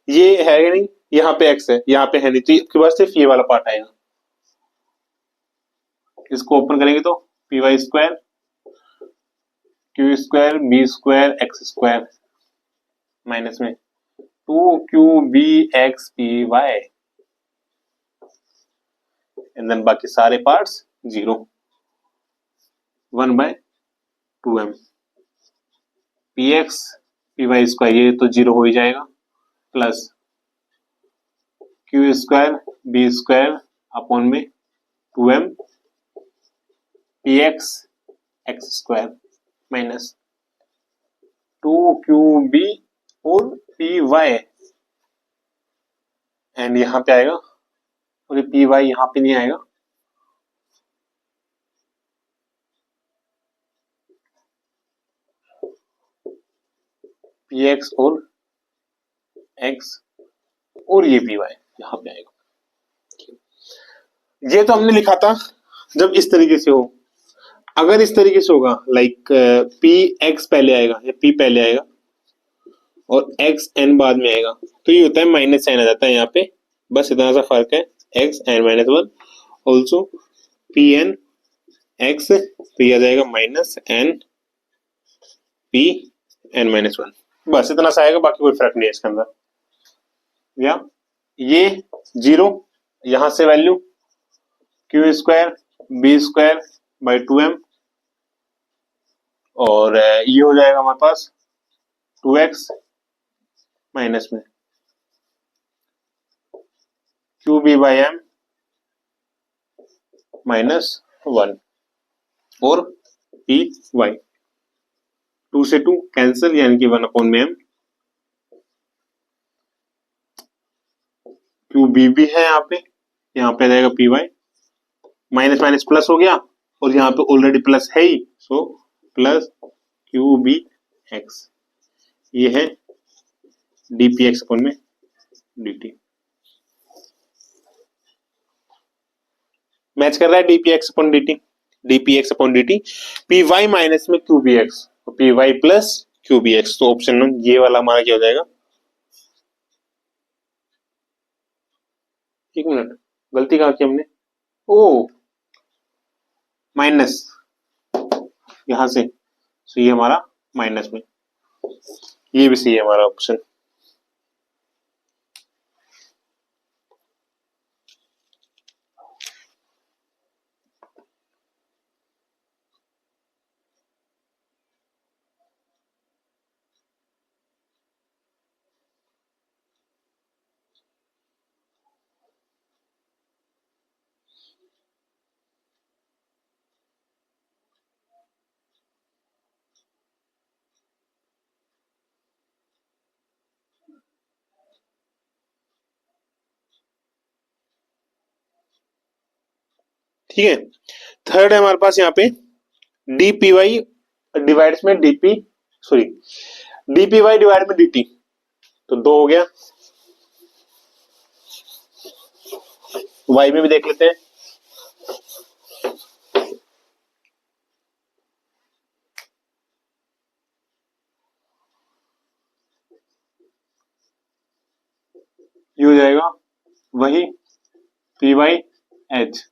ये है या नहीं, यहाँ पे एक्स है, यहाँ पे है नहीं, तो आपके पास सिर्फ ये वाला पार्ट आएगा। इसको ओपन करेंगे तो p y square q square b square x square minus में 2qbxpy एंड देन बाकी सारे parts zero, 1/2m px py square ये तो जीरो हो ही जाएगा, plus q square b square upon में 2m px x square minus 2qb और py एंड यहां पे आएगा, और पी वाई यहां पे नहीं आएगा, पी एक्स और एक्स और ये पी वाई यहां पे आएगा। ये तो हमने लिखा था जब इस तरीके से हो। अगर इस तरीके से होगा लाइक पी एक्स पहले आएगा या पी पहले आएगा और एक्स एन बाद में आएगा, तो ये होता है माइनस साइन आ जाता है यहाँ पे, बस इतना सा फर्क है, x n minus one also p n x, तो ये आ जाएगा minus n p n minus one, बस इतना सा आएगा, बाकी कोई फर्क नहीं है इसके अंदर। या ये जीरो, यहां से value q square b square by 2m और ये हो जाएगा हमारे पास 2x माइनस में Q b by m minus 1 और पी वाई, 2 से 2 कैंसिल यानी कि 1 अपॉन में एम, क्यू बी भी है यहाँ पे आ जाएगा P Y, minus minus plus हो गया और यहाँ पे ऑलरेडी प्लस है ही, so plus Q B x, ये है डी पी एक्स अपॉन में डी टी, मैच कर रहा है d P x upon D t, d P x upon D t, p Y minus में Q B x, p y plus Q B x, तो ऑप्शन ये वाला हमारा क्या हो जाएगा, एक मिनट गलती कहा की हमने, ओ माइनस यहां से, तो ये हमारा माइनस में, ये भी सही है हमारा ऑप्शन। ठीक है, थर्ड है हमारे पास यहाँ पे डी पी वाई डिवाइड्स में d p, sorry d P y divide में डी टी, तो 2 हो गया, वाई में भी देख लेते हैं, ये हो जाएगा वही पी वाई एच।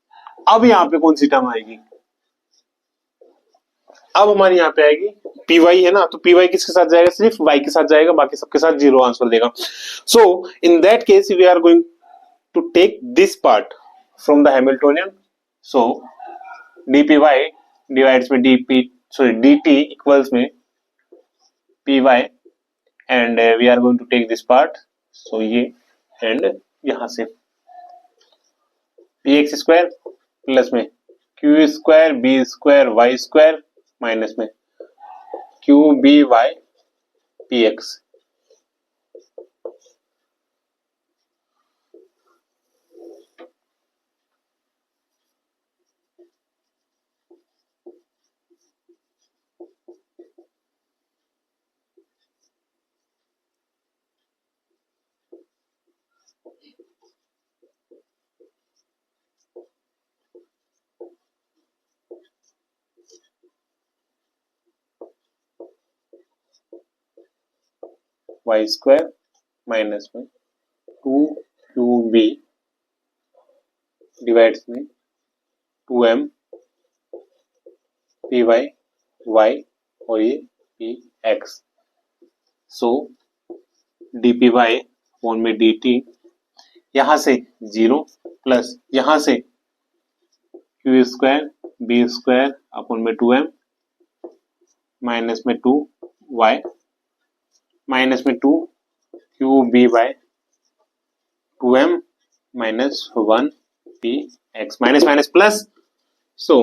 अब यहाँ पे कौन सी टर्म आएगी, अब हमारी यहाँ पे आएगी पी वाई है ना, तो पी वाई किसके साथ जाएगा, सिर्फ वाई के साथ जाएगा, बाकी सबके साथ जीरो आंसर देगा। So in that case we are going to take this part from the Hamiltonian, so d P y divides में d p, sorry d t equals में p y and we are going to take this part, so ये एंड यहां से पी एक्स स्क्वायर प्लस में q square b square y square minus में Q B y p x. Y square minus में टू क्यू बी डिवाइड्स में two m p y y और ये p x. So d P y upon में डी टी यहां से 0 प्लस यहां से q square b square upon में 2m माइनस में 2 वाई माइनस में 2 q b by 2m minus 1 p x minus minus plus. So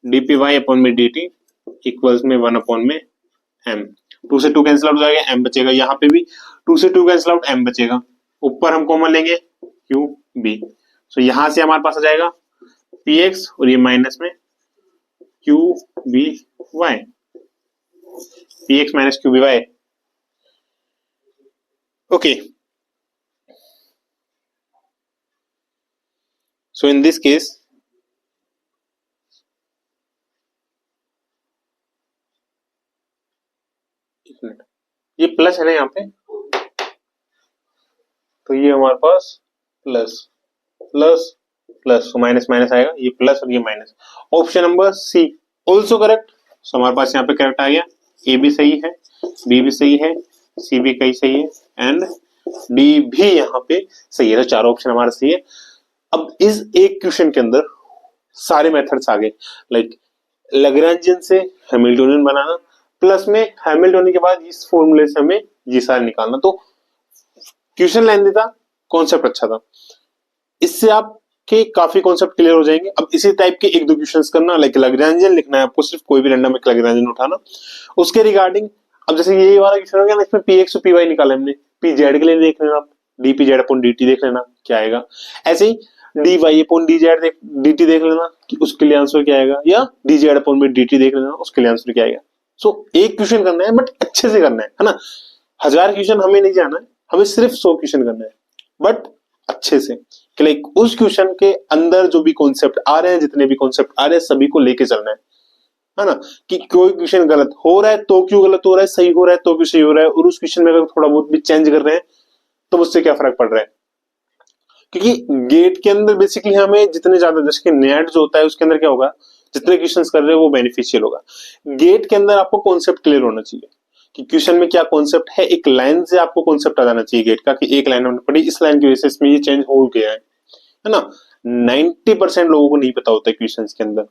d P Y upon में डी टी इक्वल्स में 1 अपॉन में m। 2 से 2 कैंसिल आउट हो जाएगा, m बचेगा। यहाँ पे भी 2 से 2 कैंसिल आउट, m बचेगा। ऊपर हम कॉमन लेंगे क्यू बी। सो यहां से हमारे पास आ जाएगा पी एक्स और ये माइनस में Q B y, p x minus q B y. Okay, so in this case ये प्लस है ना यहाँ पे, तो ये हमारे पास plus plus plus minus minus आएगा, ये प्लस और ये minus. Option number c also correct. So हमारे पास यहाँ पे करेक्ट आ गया, ए भी सही है, बी भी सही है, सी भी कहीं सही है एंड डी भी यहाँ पे सही है। तो चारों ऑप्शन हमारे सही है। अब इस एक क्वेश्चन के अंदर सारे मेथड्स आ गए, लाइक लैग्रेंजियन से हैमिल्टोनियन बनाना, प्लस में हैमिल्टोनियन के बाद इस फॉर्मूले से हमें ये सारे निकालना। तो क्वेश्चन लेंथी था, कॉन्सेप्ट अच्छा था, इससे आपके काफी कॉन्सेप्ट क्लियर हो जाएंगे। अब इसी टाइप के एक दो क्वेश्चंस करना, लाइक लैग्रेंजियन लिखना है आपको, सिर्फ कोई भी रैंडम एक लैग्रेंजियन उठाना उसके रिगार्डिंग। अब जैसे ये वाला क्वेश्चन हो गया, इसमें पी एक्स और पी वाई निकाला हमने, पी जेड के लिए देख लेना आप, d p z upon D t देख लेना क्या आएगा। ऐसे ही d y upon d z d t देख लेना कि उसके लिए आंसर क्या आएगा, या डी जेड अपॉन में डी टी देख लेना उसके लिए आंसर क्या आएगा। सो एक क्वेश्चन करना है बट अच्छे से करना है ना। 1000 क्वेश्चन हमें नहीं जाना है, हमें सिर्फ 100 क्वेश्चन करना है बट अच्छे से, कि लाइक उस क्वेश्चन के अंदर जो भी कॉन्सेप्ट आ रहे हैं, जितने भी कॉन्सेप्ट आ रहे हैं सभी को लेके चलना है ना। कि कोई क्वेश्चन गलत हो रहा है तो क्यों गलत हो रहा है, सही हो रहा है तो क्यों सही हो रहा है, और उस क्वेश्चन में अगर थोड़ा बहुत भी चेंज कर रहे हैं तो उससे क्या फर्क पड़ रहा है। क्योंकि गेट के अंदर बेसिकली हमें जितने ज्यादा, जैसे नेट जो होता है उसके अंदर क्या होगा, जितने क्वेश्चंस कर रहे हो वो बेनिफिशियल होगा। गेट के अंदर आपको कॉन्सेप्ट क्लियर होना चाहिए कि क्वेश्चन में क्या कॉन्सेप्ट है, एक लाइन से आपको कॉन्सेप्ट आ जाना चाहिए गेट का, कि एक लाइन हमने पढ़ी, इस लाइन की वजह से इसमें ये चेंज हो गया है ना। 90% लोगों को नहीं पता होता है क्वेश्चन के अंदर,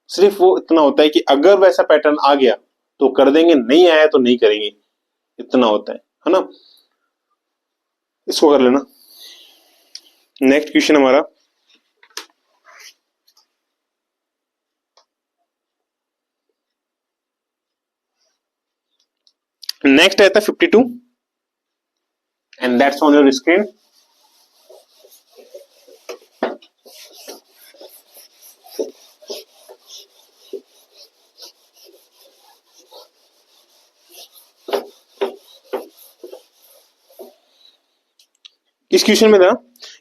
सिर्फ वो इतना होता है कि अगर वैसा पैटर्न आ गया तो कर देंगे, नहीं आया तो नहीं करेंगे, इतना होता है ना। इसको कर लेना। नेक्स्ट क्वेश्चन हमारा नेक्स्ट आता है 52 and that's on your screen. इस क्वेश्चन में था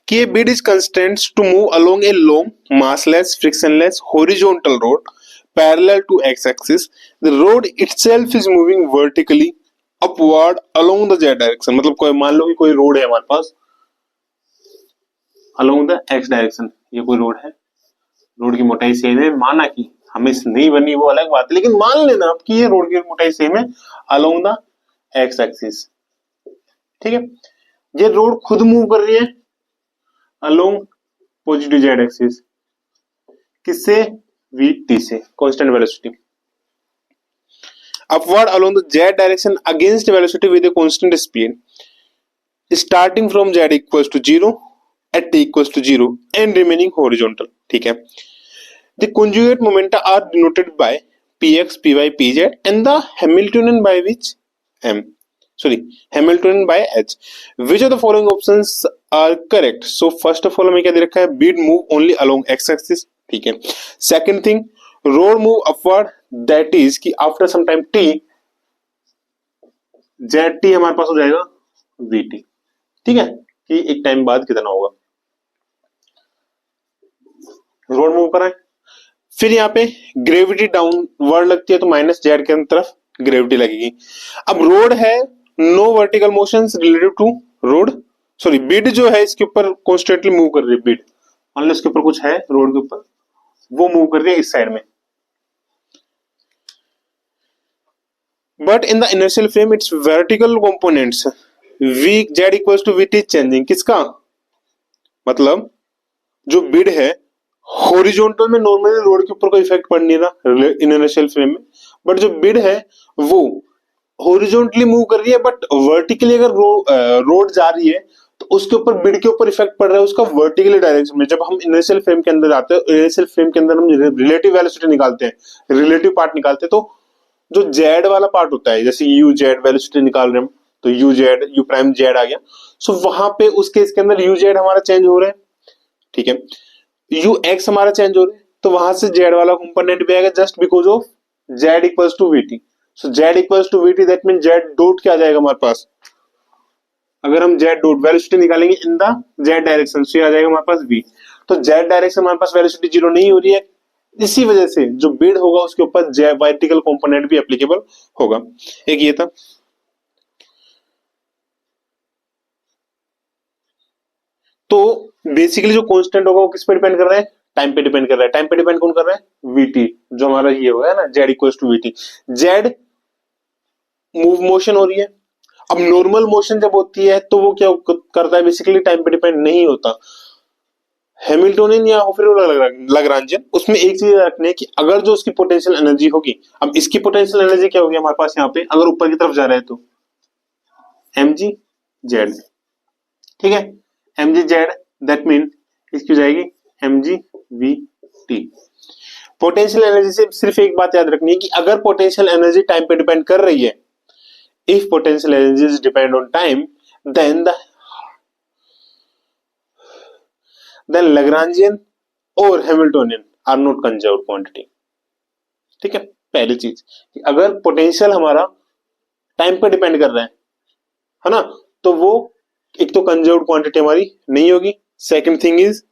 कि a bead is constraints to move along a long massless frictionless horizontal rod parallel to x axis, the rod itself is moving vertically upward along the z direction. मतलब कोई मान लो कि कोई रोड है हमारे पास अलोंग द एक्स डायरेक्शन, ये कोई रोड है, रोड की मोटाई सेम है, माना कि हमें नहीं बनी वो अलग बात है, लेकिन मान लेना आप कि ये रोड की मोटाई सेम है अलोंग द एक्स एक्सिस, ठीक है। ये रोड खुद मूव कर रही है अलोंग पॉजिटिव जेड एक्सिस, किससे, वी टी से, constant velocity. upward along the z direction against velocity with a constant speed starting from z equals to 0 at t equals to 0 and remaining horizontal. ठीक है, the conjugate momenta are denoted by px, py, pz and the Hamiltonian by which Hamiltonian by h. Which of the following options are correct? So first of all हमें क्या दे रखा है, bead move only along x axis. ठीक है, second thing rod move upward, that is कि after some time t zt हमारे पास हो जाएगा vt. ठीक है, कि एक टाइम बाद कितना होगा, रोड मूव कराएं. फिर यहाँ पे ग्रेविटी डाउनवर्ड लगती है तो माइनस जेड के तरफ ग्रेविटी लगेगी. अब रोड है, no vertical motions related to road, sorry बिड जो है इसके ऊपर कॉन्स्टेंटली मूव कर रही है. बिड मान लो इसके ऊपर कुछ है रोड के ऊपर, वो मूव कर रही है इस साइड में. But in the inertial frame its vertical components v z equals to vt changing. किसका मतलब जो बिड है हॉरिजॉन्टल में नॉर्मली रोड के ऊपर कोई इफेक्ट पड़ नहीं रहा इनर्शियल फ्रेम में, बट जो बिड है वो हॉरिजॉन्टली मूव कर रही है, बट वर्टिकली अगर रोड जा रही है तो उसके ऊपर बिड के ऊपर इफेक्ट पड़ रहा है उसका वर्टिकली डायरेक्शन में. जब हम इनर्शियल फ्रेम के अंदर आते हैं, इनर्शियल फ्रेम के अंदर हम रिलेटिव वेलोसिटी निकालते हैं, रिलेटिव पार्ट निकालते हैं, तो जो जेड वाला पार्ट होता है, जैसे यू जेड वेलोसिटी निकाल रहे हैं तो u z u prime z आ गया. सो वहां पे उस केस के अंदर यू जेड हमारा चेंज हो रहा है. ठीक है, यू एक्स हमारा चेंज हो रहा है, तो वहां से जेड वाला कंपोनेंट भी आएगा just because of z equals to v t. So z equals to v t, that mean z dot क्या आ जाएगा हमारे पास, अगर हम जेड डॉट वेलोसिटी निकालेंगे इन द जेड डायरेक्शन, सो आ जाएगा हमारे पास v. तो जेड डायरेक्शन हमारे पास वेलोसिटी जीरो नहीं हो रही है, इसी वजह से जो बिड होगा उसके ऊपर वर्टिकल कंपोनेंट भी एप्लीकेबल होगा. एक ये था. तो बेसिकली जो कांस्टेंट होगा वो किस पे डिपेंड कर रहा है, टाइम पे डिपेंड कर रहा है. टाइम पे डिपेंड कौन कर रहा है, vt, जो हमारा ये होगा ना z equals to vt. z move motion हो रही है. अब नॉर्मल मोशन जब होती है तो वो क्या करता है, बेसिकली टाइम पे डिपेंड नहीं होता. हैमिल्टोनियन या फिर लैग्रांजियन, उसमें एक चीज रखनी है कि अगर जो उसकी पोटेंशियल एनर्जी होगी, अब इसकी पोटेंशियल एनर्जी क्या होगी हमारे पास यहाँ पे, अगर ऊपर की तरफ जा रहा है तो mg z. ठीक है, mg z, दैट मीन इसकी जाएगी mg vt. पोटेंशियल एनर्जी से सिर्फ एक बात याद रखनी है कि अगर पोटेंशियल एनर्जी टाइम पे डिपेंड कर रही है, if potential energy depend on time, then Lagrangian और Hamiltonian are not conserved quantity. ठीक है, पहली चीज अगर पोटेंशियल हमारा टाइम पर डिपेंड कर रहा है ना, तो वो एक तो कंजर्व्ड क्वांटिटी हमारी नहीं होगी. सेकंड थिंग इज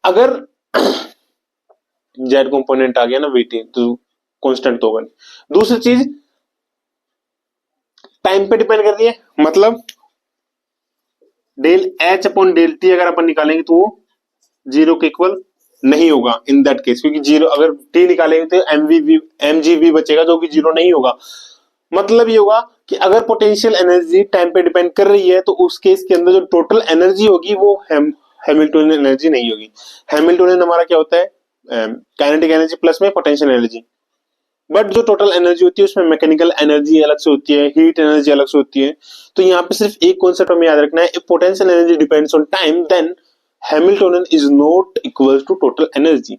अगर जेड कंपोनेंट आ गया ना वीटी, तो कांस्टेंट तो होगा. दूसरी चीज टाइम पे डिपेंड कर रही है, मतलब del h upon del t अगर अपन निकालेंगे तो वो जीरो के इक्वल नहीं होगा इन दैट केस, क्योंकि जीरो अगर टी निकालेंगे तो एमजीवी बचेगा जो कि जीरो नहीं होगा. मतलब ये होगा कि अगर पोटेंशियल एनर्जी टाइम पे डिपेंड कर रही है तो उस केस के अंदर जो टोटल एनर्जी होगी वो हैमिल्टोनियन एनर्जी नहीं होगी. हैमिल्टोनियन हमारा क्या होता है, काइनेटिक एनर्जी प्लस में पोटेंशियल एनर्जी. बट जो टोटल एनर्जी होती है उसमें मैकेनिकल एनर्जी अलग से होती है, हीट एनर्जी अलग से होती है. तो यहाँ पे सिर्फ एक कॉन्सेप्ट हमें याद रखना है, if potential energy depends on time then Hamiltonian is not equal to total energy.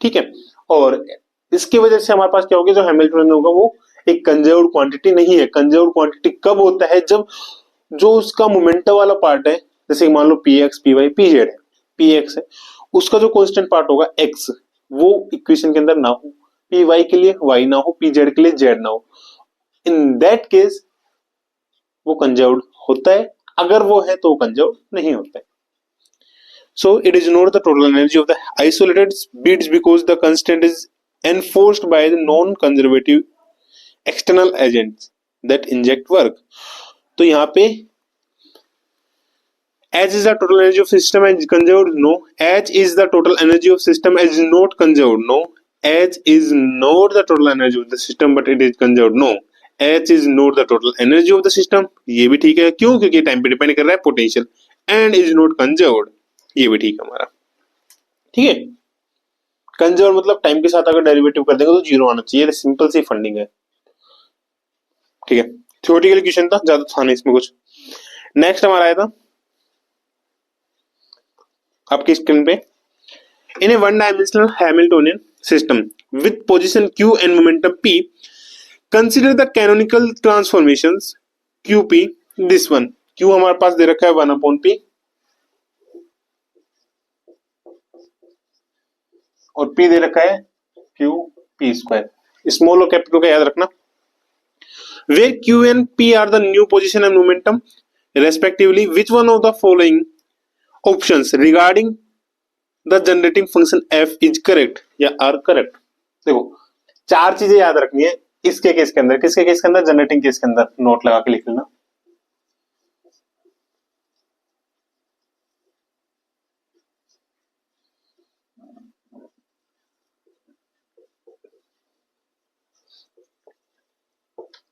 ठीक है, और इसकी वजह से हमारे पास क्या होगा, जो हैमिल्टोनियन होगा वो एक कंजर्व्ड क्वांटिटी नहीं है. कंजर्व्ड क्वांटिटी कब होता है, जब जो उसका मोमेंटम वाला पार्ट है, जैसे मान लो px py pz है, px है, उसका जो कांस्टेंट पार्ट होगा x, वो इक्वेशन के अंदर ना हो, py के लिए y ना हो, pz के लिए z ना हो. इन दैट केस वो कंजर्व्ड होता है, अगर वो है तो वो कंजर्व्ड नहीं होता है. So it is not the total energy of the isolated beads because the constant is enforced by the non-conservative external agents that inject work. तो यहाँ पे H is the total energy of system is conserved? No. H is the total energy of system is not conserved? No. H is not the total energy of the system but it is conserved? No. H is not the total energy of the system. ये भी ठीक है, क्यों, क्योंकि टाइम पे डिपेंड कर रहा है potential. And is not conserved, ये भी ठीक है हमारा. ठीक है। कंजर्व मतलब टाइम के साथ अगर डेरिवेटिव कर देंगे तो जीरो आना चाहिए, सिंपल सी फंडिंग है। ठीक है, थ्योरेटिकल क्वेश्चन था, ज्यादा था नहीं इसमें कुछ। नेक्स्ट हमारा आया था आपकी स्क्रीन पे, in a one dimensional Hamiltonian system with position q and momentum p, consider the canonical transformations qp, this one. q हमारे पास दे रखा है 1/p और p दे रखा है q p स्क्वायर। स्मॉल और कैपिटल का याद रखना। Where q and p are the new position and momentum respectively, which one of the following options regarding the generating function f is correct या are correct? देखो, चार चीजें याद रखनी है इसके केस के अंदर। किसके केस के अंदर? जनरेटिंग केस के अंदर। नोट लगा के लिख लेना।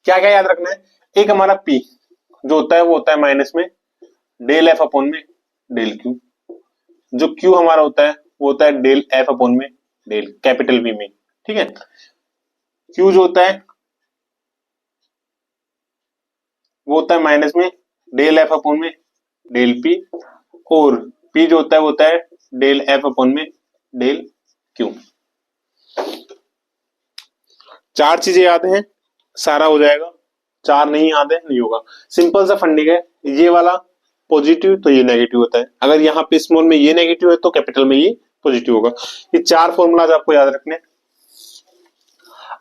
क्या क्या याद रखना है? एक हमारा p जो होता है वो होता है माइनस में डेल एफ अपॉन में डेल क्यू। जो q हमारा होता है वो होता है डेल एफ अपॉन में डेल कैपिटल V में। ठीक है, q जो होता है वो होता है माइनस में डेल एफ अपॉन में डेल p, और p जो होता है वो होता है डेल एफ अपॉन में डेल q। चार चीजें याद हैं, सारा हो जाएगा। चार नहीं याद है, नहीं होगा। सिंपल सा फंडिंग है। ये वाला पॉजिटिव तो ये नेगेटिव होता है, अगर यहाँ पे स्मॉल में ये नेगेटिव है तो कैपिटल में ये पॉजिटिव होगा। ये चार फॉर्मूलाज आपको याद रखने।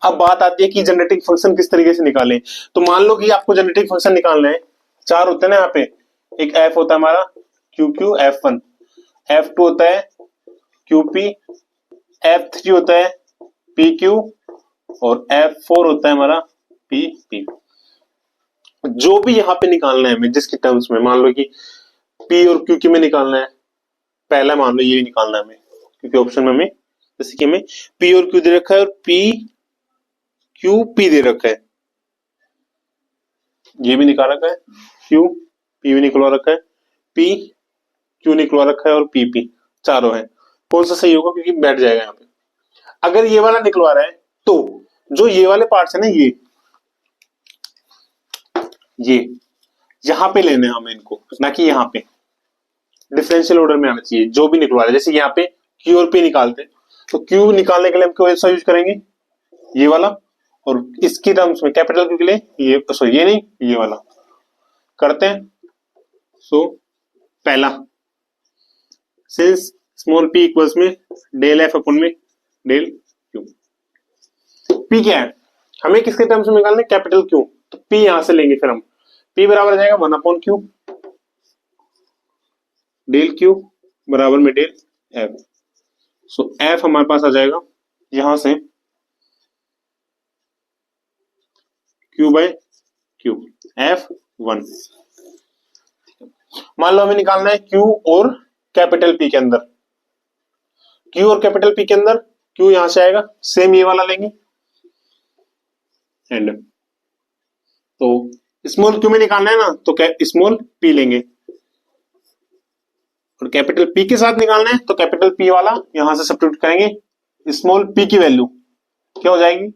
अब बात आती है कि जनरेटिंग फंक्शन किस तरीके से निकालें। तो मान लो कि आपको जनरेटिंग फंक्शन निकालना है। चार होते हैं ना यहाँ पे, एक एफ होता है हमारा क्यू क्यू F1, F2 होता है QP, F3 होता है PQ और F4 होता है हमारा PP। जो भी यहाँ पे निकालना है हमें जिसके टर्म्स में, मान लो कि P और Q में निकालना है, पहला मान लो ये निकालना है हमें, क्योंकि ऑप्शन में हमें जैसे कि हमें P और Q दे रखा है और PQP दे रखा है, ये भी निकाल रखा है, QP भी निकलवा रखा है, PQ निकलवा रखा है और PP, चारों है। कौन सा सही होगा? क्योंकि बैठ जाएगा यहाँ पे। अगर ये वाला निकलवा रहा है तो जो ये वाले पार्ट्स है ना, ये यहां पे लेने हैं हमें इनको, ना कि यहाँ पे। डिफरेंशियल ऑर्डर में आना चाहिए जो भी निकलवा रहा है। जैसे यहाँ पे Q और P निकालते, तो Q निकालने के लिए हम कौन सा यूज करेंगे? ये वाला। और इसकी टर्म्स में कैपिटल Q के लिए ये, सॉरी ये नहीं, ये वाला करते हैं। सो पहला, सिंस स्मॉल p इक्वल्स में डेल एफ अपन में डेल Q। P क्या है? हमें किसके टर्म्स में निकालना है? Capital Q। तो P यहां से लेंगे, फिर हम P बराबर आ जाएगा 1/Q डेल Q बराबर में डेल F। सो F हमारे पास आ जाएगा यहां से Q/Q F1। मान लो हमें निकालना है Q और कैपिटल P के अंदर। Q और कैपिटल P के अंदर Q यहां से आएगा, सेम ये वाला लेंगे एंड, तो स्मॉल Q में निकालना है ना तो स्मॉल P लेंगे, और कैपिटल P के साथ निकालना है तो कैपिटल P वाला यहां से सब्स्टिट्यूट करेंगे। स्मॉल p की वैल्यू क्या हो जाएगी?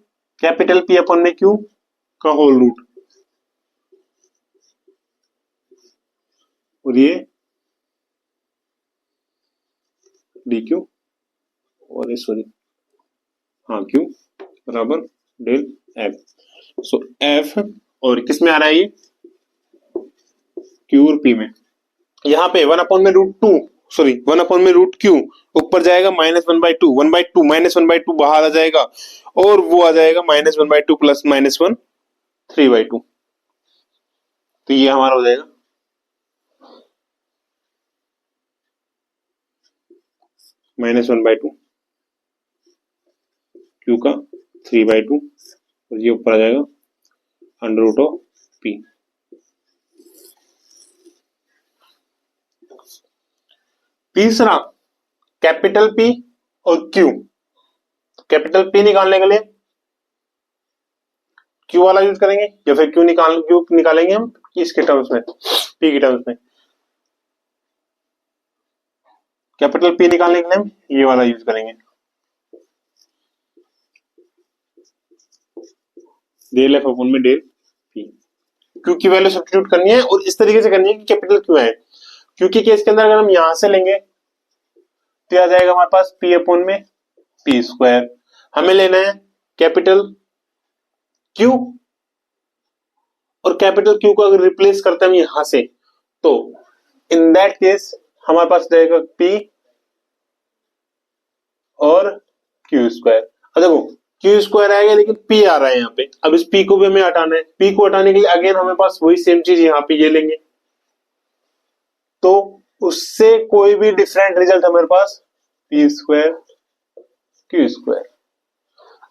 कैपिटल P अपन में Q का होल रूट, और ये dq और सॉरी हाँ Q बराबर डेल F। सो F और किस में आ रहा है ये? Q और P में। यहाँ पे 1/√2, सॉरी 1/√Q ऊपर जाएगा -1/2, 1/2 -1/2 बाहर आ जाएगा, और वो आ जाएगा -1/2 प्लस -1 3/2। तो ये हमारा हो जाएगा -1/2 Q का 3/2, और ये ऊपर आ जाएगा √P। तीसरा कैपिटल P और Q। कैपिटल P निकालने के लिए Q वाला यूज करेंगे या फिर Q निकालेंगे हम इसके टर्म्स में, P के टर्म्स में। कैपिटल पी निकालने के लिए हम ये वाला यूज करेंगे, डेल एफ अपॉन में डेल पी। क्यू की वैल्यू सब्स्टिट्यूट करनी है और इस तरीके से करनी है कि कैपिटल क्यू है। क्यू के केस के अंदर अगर हम यहां से लेंगे तो आ जाएगा हमारे पास पी अपॉन में पी स्क्वायर। हमें लेना है कैपिटल क्यू, और कैपिटल क्यू को अगर रिप्लेस करते हैं हम यहां से तो इन दैट केस हमारे पास रहेगा पी और क्यू स्क्वायर। अब देखो क्यू स्क्वायर आएगा लेकिन पी आ रहा है यहाँ पे, अब इस पी को भी हमें हटाना है। पी को हटाने के लिए अगेन हमें पास वही सेम चीज यहाँ पे ये लेंगे तो उससे कोई भी डिफरेंट रिजल्ट हमारे पास p square q square.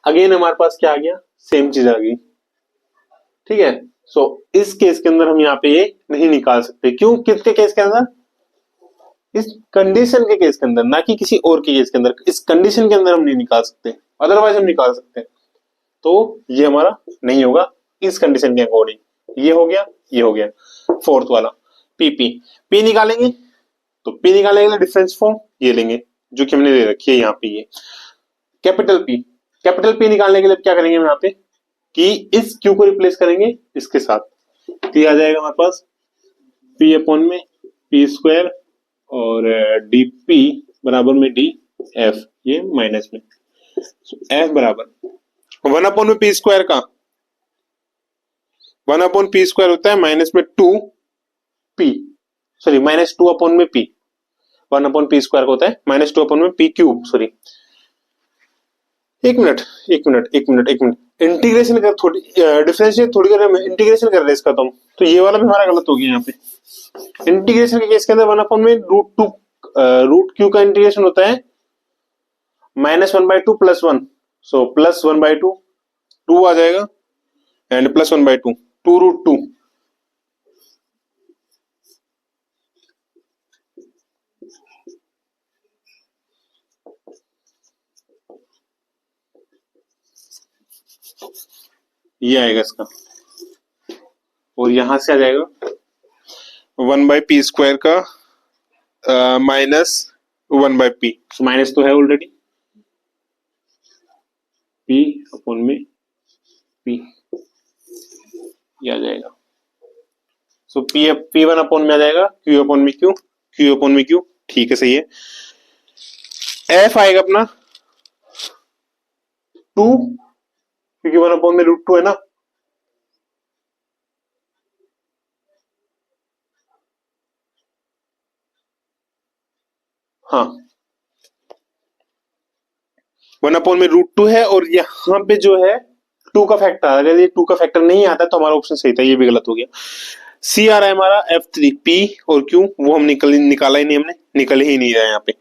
Again हमारे पास क्या आ गया, सेम चीज आ गई। ठीक है, सो इस केस के अंदर हम यहाँ पे ये नहीं निकाल सकते। क्यों? किसके केस के अंदर? इस कंडीशन के केस के अंदर, ना कि किसी और के केस के अंदर। इस कंडीशन के अंदर हम नहीं निकाल सकते, अदरवाइज हम निकाल सकते हैं। तो ये हमारा नहीं होगा इस कंडीशन के अकॉर्डिंग। ये हो गया, ये हो गया। फोर्थ वाला पीपी, पी निकालेंगे तो पी निकालने के लिए डिफरेंस फॉर्म ये लेंगे जो कि हमने ले रखी है यहाँ पे। ये कैपिटल पी, कैपिटल पी निकालने के लिए क्या करेंगे हम यहाँ पे कि इस क्यू को रिप्लेस करेंगे इसके साथ, तो ये आ जाएगा हमारे पास पी अपॉन में पी स्क्वायर और डी पी बराबर में डी एफ, ये माइनस में एफ बराबर 1 अपॉन में पी स्क्वायर का 1 अपॉन पी स्क्वायर होता है माइनस में 2 पी, सॉरी माइनस 2 अपॉन में पी। 1 अपॉन पी स्क्वायर का होता है माइनस 2 अपॉन में पी क्यूब, सॉरी एक मिनट एक मिनट एक मिनट एक मिनट, इंटीग्रेशन कर थोड़ी डिफरेंशिएट थोड़ी कर इंटीग्रेशन कर रहे हैं इसका तो ये वाला भी हमारा गलत हो गया यहाँ पे। इंटीग्रेशन के केस के अंदर 1 अपॉन में रूट क्यू का इंटीग्रेशन होता है -1/2 प्लस 1, सो प्लस 1/2 2 आ जाएगा एंड प्लस 1/2 2√2। ये आएगा इसका, और यहां से आ जाएगा 1/p स्क्वायर का -1/p, माइनस तो है ऑलरेडी, p अपॉन में p ये आ जाएगा। सो p1 अपॉन में आ जाएगा q अपॉन में q, q अपॉन में q। ठीक है, सही है। f आएगा अपना 2, क्योंकि 1 अपॉन में √2 है ना, हाँ 1 अपॉन में √2 है, और यहाँ पे जो है 2 का फैक्टर, अगर ये 2 का फैक्टर नहीं आता तो हमारा ऑप्शन सही था, ये भी गलत हो गया। सी आ रहा है हमारा F3 P और Q, वो हम निकाला ही नहीं, हमने निकल ही नहीं रहा है यहाँ पे।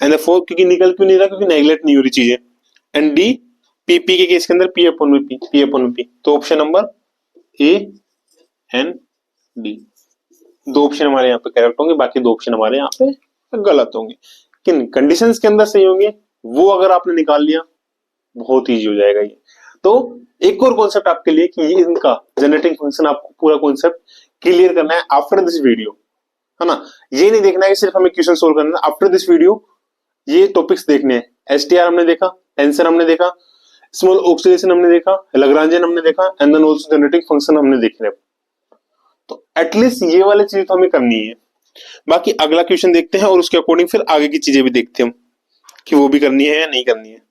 एंड द फोर, क्योंकि निकल क्यों नहीं रहा, क्योंकि नेगलेक्ट नहीं हो रही चीजें। एंड डी पीपी के केस के अंदर P अपॉन में P, P अपॉन में P, तो option number A and D, दो ऑप्शन हमारे यहाँ पे करेक्ट होंगे, बाकी दो ऑप्शन हमारे यहाँ पे गलत होंगे। किन कंडीशंस के अंदर सही होंगे वो अगर आपने निकाल लिया बहुत इजी हो जाएगा ये। तो एक और कॉन्सेप्ट आपके लिए कि ये इनका जनरेटिंग फंक्शन, आपको पूरा कॉन्सेप्ट क्लियर करना है आफ्टर दिस वीडियो, है ना। ये नहीं देखना है कि सिर्फ हमें क्वेश्चन सोल्व करना है, आफ्टर दिस वीडियो ये टॉपिक्स देखने हैं। एसटीआर हमने देखा, टेंसर हमने देखा, स्मॉल ऑक्सीडेशन हमने देखा, लैग्रांजियन हमने देखा, and then also generating function हमने देख रहे हैं। तो एटलीस्ट ये वाली चीज तो हमें करनी है। बाकी अगला क्वेश्चन देखते हैं और उसके अकॉर्डिंग फिर आगे की चीजें भी देखते हैं हम कि वो भी करनी है या नहीं करनी है।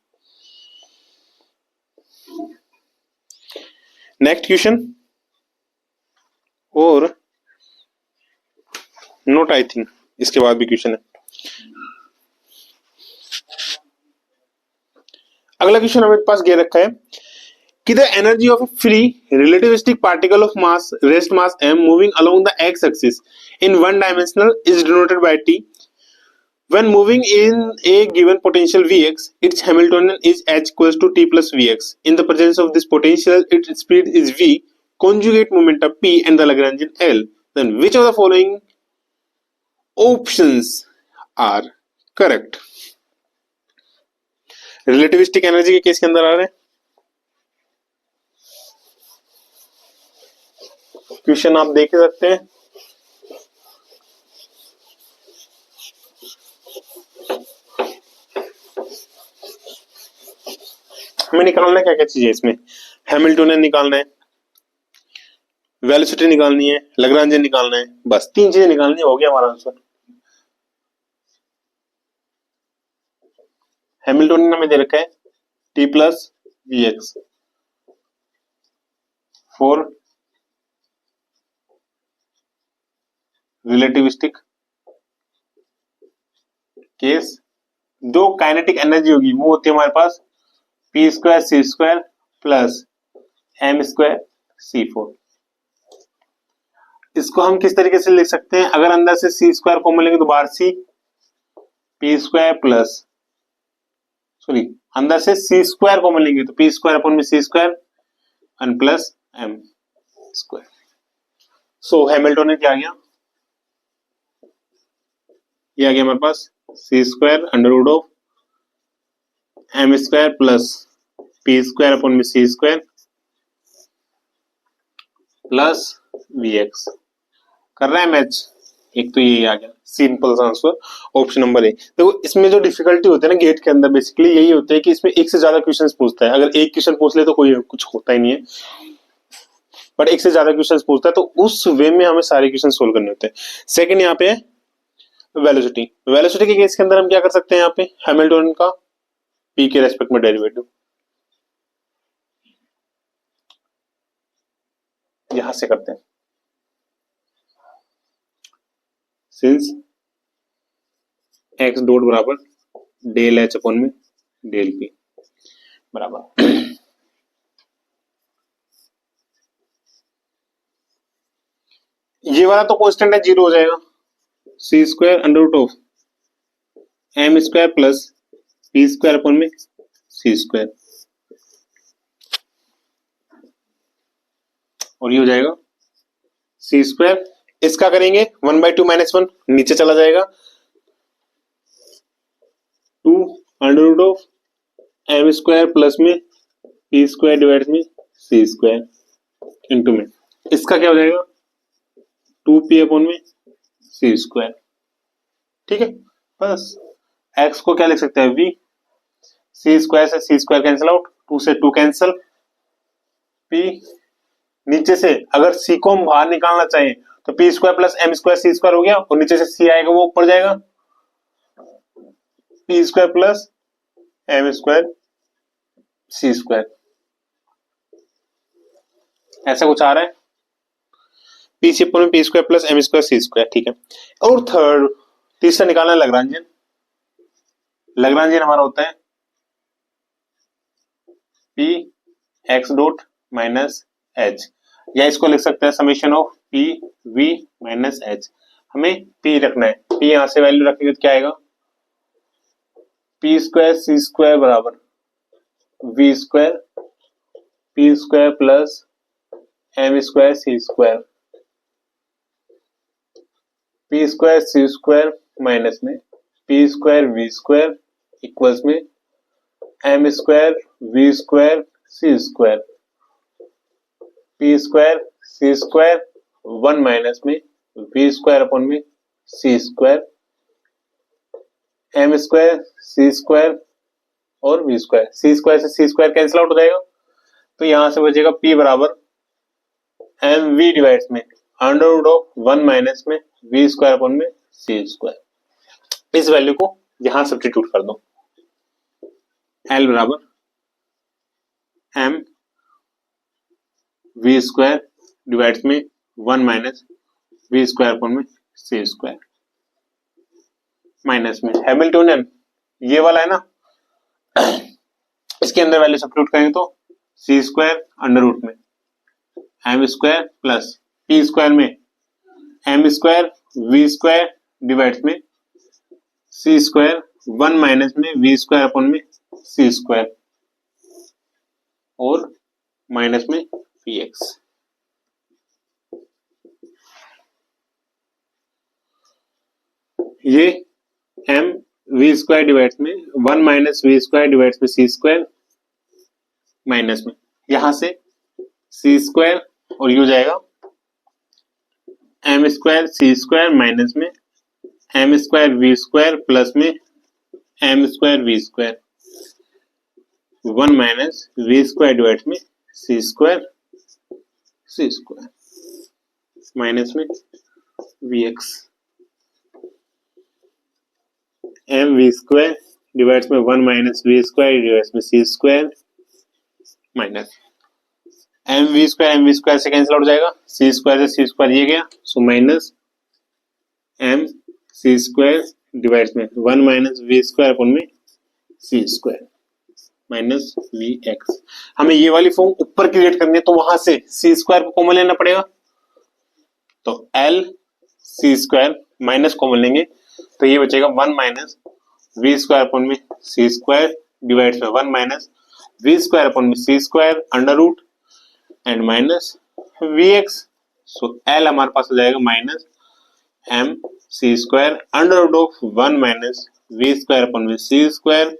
नेक्स्ट क्वेश्चन, और नोट आई थिंक इसके बाद भी क्वेश्चन है। अगला क्वेश्चन हमारे पास दे रखा है कि the energy of a free relativistic particle of mass rest mass m moving along the x axis in one dimensional is denoted by t. When moving in a given potential Vx, its Hamiltonian is h equals to t plus Vx. In the presence of this potential, its speed is v, conjugate momentum p, and the Lagrangian L. Then which of the following options are correct? Relativistic energy के केस के अंदर आ रहे हैं क्वेश्चन, आप देख सकते हैं। हमें निकालना है क्या क्या चीजें इसमें, हैमिल्टोनियन निकालना है, वेलोसिटी निकालनी है, लैग्रांजियन निकालना है, बस 3 चीजें निकालनी है, हो गया हमारा आंसर। हैमिल्टोनियन हमें दे रखा है t plus v x for relativistic case. जो काइनेटिक एनर्जी होगी वो होती है हमारे पास p square c square plus m square c four. इसको हम किस तरीके से लिख सकते हैं, अगर अंदर से सी स्क्वायर कॉमन लेंगे तो बाहर सी, पी स्क्वायर प्लस सॉरी अंदर से सी स्क्वायर कॉमन लेंगे तो पी स्क्वायर अपॉन में c square and plus m square. So Hamiltonian क्या आ गया, ये आ गया हमारे पास c square under root of m square plus p square upon में c square plus v x. कर रहा है मैच, एक तो यही आ गया simple answer option number A. देखो इसमें जो डिफिकल्टी होती है ना गेट के अंदर बेसिकली यही होता है कि इसमें एक से ज्यादा क्वेश्चंस पूछता है। अगर एक क्वेश्चन पूछ ले तो कोई कुछ होता ही नहीं है, बट एक से ज्यादा क्वेश्चंस पूछता है तो उस वे में हमें सारे क्वेश्चन सोल्व करने होते हैं। सेकंड यहाँ पे है वेलोसिटी। वेलोसिटी के केस के अंदर हम क्या कर सकते हैं, यहाँ पे हैमिल्टोनियन का पी के रेस्पेक्ट में डेरिवेटिव यहां से करते हैं, सिंस एक्स डॉट बराबर डेल एच अपॉन में डेल पी बराबर ये वाला तो कांस्टेंट है, 0 हो जाएगा, c square under root of m square plus p square upon में सी स्क्वायर, और ये हो जाएगा सी स्क्वायर। इसका करेंगे 1/2 माइनस 1 नीचे चला जाएगा, 2 under root of m square plus में पी स्क्वायर डिवाइड में सी स्क्वायर इंटू में इसका क्या हो जाएगा 2p अपॉन में सी स्क्वायर। ठीक है, बस x को क्या लिख सकते हैं v, सी स्क्वायर से सी स्क्वायर कैंसिल आउट, 2 से 2 कैंसिल, p नीचे से अगर c को हम बाहर निकालना चाहें तो p square plus m square c square हो गया, और नीचे से c आएगा वो ऊपर जाएगा, p square plus m square c square, ऐसा कुछ आ रहा है, पी सी अपॉन में p square plus m square c square. ठीक है, और तीसरा निकालना है लैग्रांजियन। लैग्रांजियन हमारा होता है p x dot minus H, या इसको लिख सकते हैं summation of P V minus H. हमें पी रखना है, पी यहां से वैल्यू रखेंगे तो क्या आएगा पी स्क्वायर सी स्क्वायर बराबर v square p square plus m square c square, p square c square minus में p square we square equals में m square we square c square, p square c square 1 minus में वी स्क्वायर अपॉन में c square, m square c square और वी स्क्वायर, सी स्क्वायर से सी स्क्वायर कैंसिल आउट हो जाएगा, तो यहां से बचेगा p बराबर एम वी डिवाइड्स में अंडर रूट ऑफ 1 माइनस में वी स्क्वायर अपॉन में सी स्क्वायर। इस वैल्यू को यहां सब्स्टिट्यूट कर दो, L बराबर एम वी स्क्वायर डिवाइड्स में 1 माइनस वी स्क्वायर अपॉन में सी स्क्वायर, माइनस में हैमिल्टोनियन ये वाला है ना, इसके अंदर वैल्यू सब्स्टिट्यूट करेंगे तो सी स्क्वायर अंडर रूट में m square plus p square में m square we square divides में सी स्क्वायर 1 माइनस में वी स्क्वायर अपॉन में सी स्क्वायर और माइनस में पी एक्स। ये एम वी स्क्वायर डिवाइड्स में 1 माइनस वी स्क्वायर डिवाइड्स में सी स्क्वायर माइनस में यहां से सी स्क्वायर और ये हो जाएगा m square c square minus में m square we square plus में m square we square 1 minus v square divide में सी स्क्वायर माइनस में v x m v square divides में 1 माइनस वी स्क्वायर डिवाइड्स में c square minus m v square से कैंसिल आउट हो जाएगा, सी स्क्वायर से सी स्क्वायर ये गया, so minus m c square divides में 1 माइनस वी स्क्वायर अपॉन में c square minus we x. हमें ये वाली फॉर्म ऊपर क्रिएट करनी है तो वहां से सी स्क्वायर को कॉमन लेना पड़ेगा, तो l c square minus common लेंगे तो ये बचेगा 1 माइनस वी स्क्वायर अपॉन में सी स्क्वायर डिवाइड्स में 1 माइनस वी स्क्वायर अपॉन में c square under root and minus we x. So L हमारे पास हो जाएगा minus m c square under root of 1 minus v square upon में c square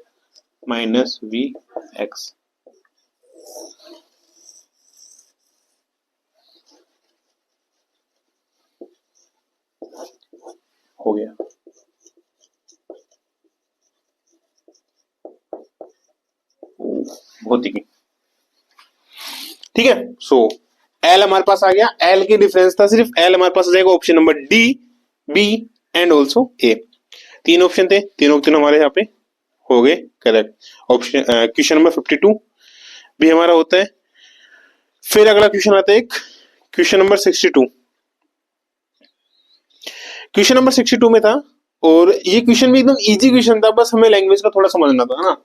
minus we x. हो गया। बहुत ही ठीक है। सो एल हमारे पास आ गया, एल की डिफरेंस था सिर्फ, एल हमारे पास आ जाएगा option number D, B and also A. तीन ऑप्शन थे, तीनों हमारे यहाँ पे हो गए करेक्ट। ऑप्शन क्वेश्चन नंबर 52 भी हमारा होता है। फिर अगला क्वेश्चन आता है क्वेश्चन नंबर 62। क्वेश्चन नंबर 62 में था और ये क्वेश्चन भी एकदम इजी क्वेश्चन था, बस हमें लैंग्वेज का थोड़ा समझना था ना।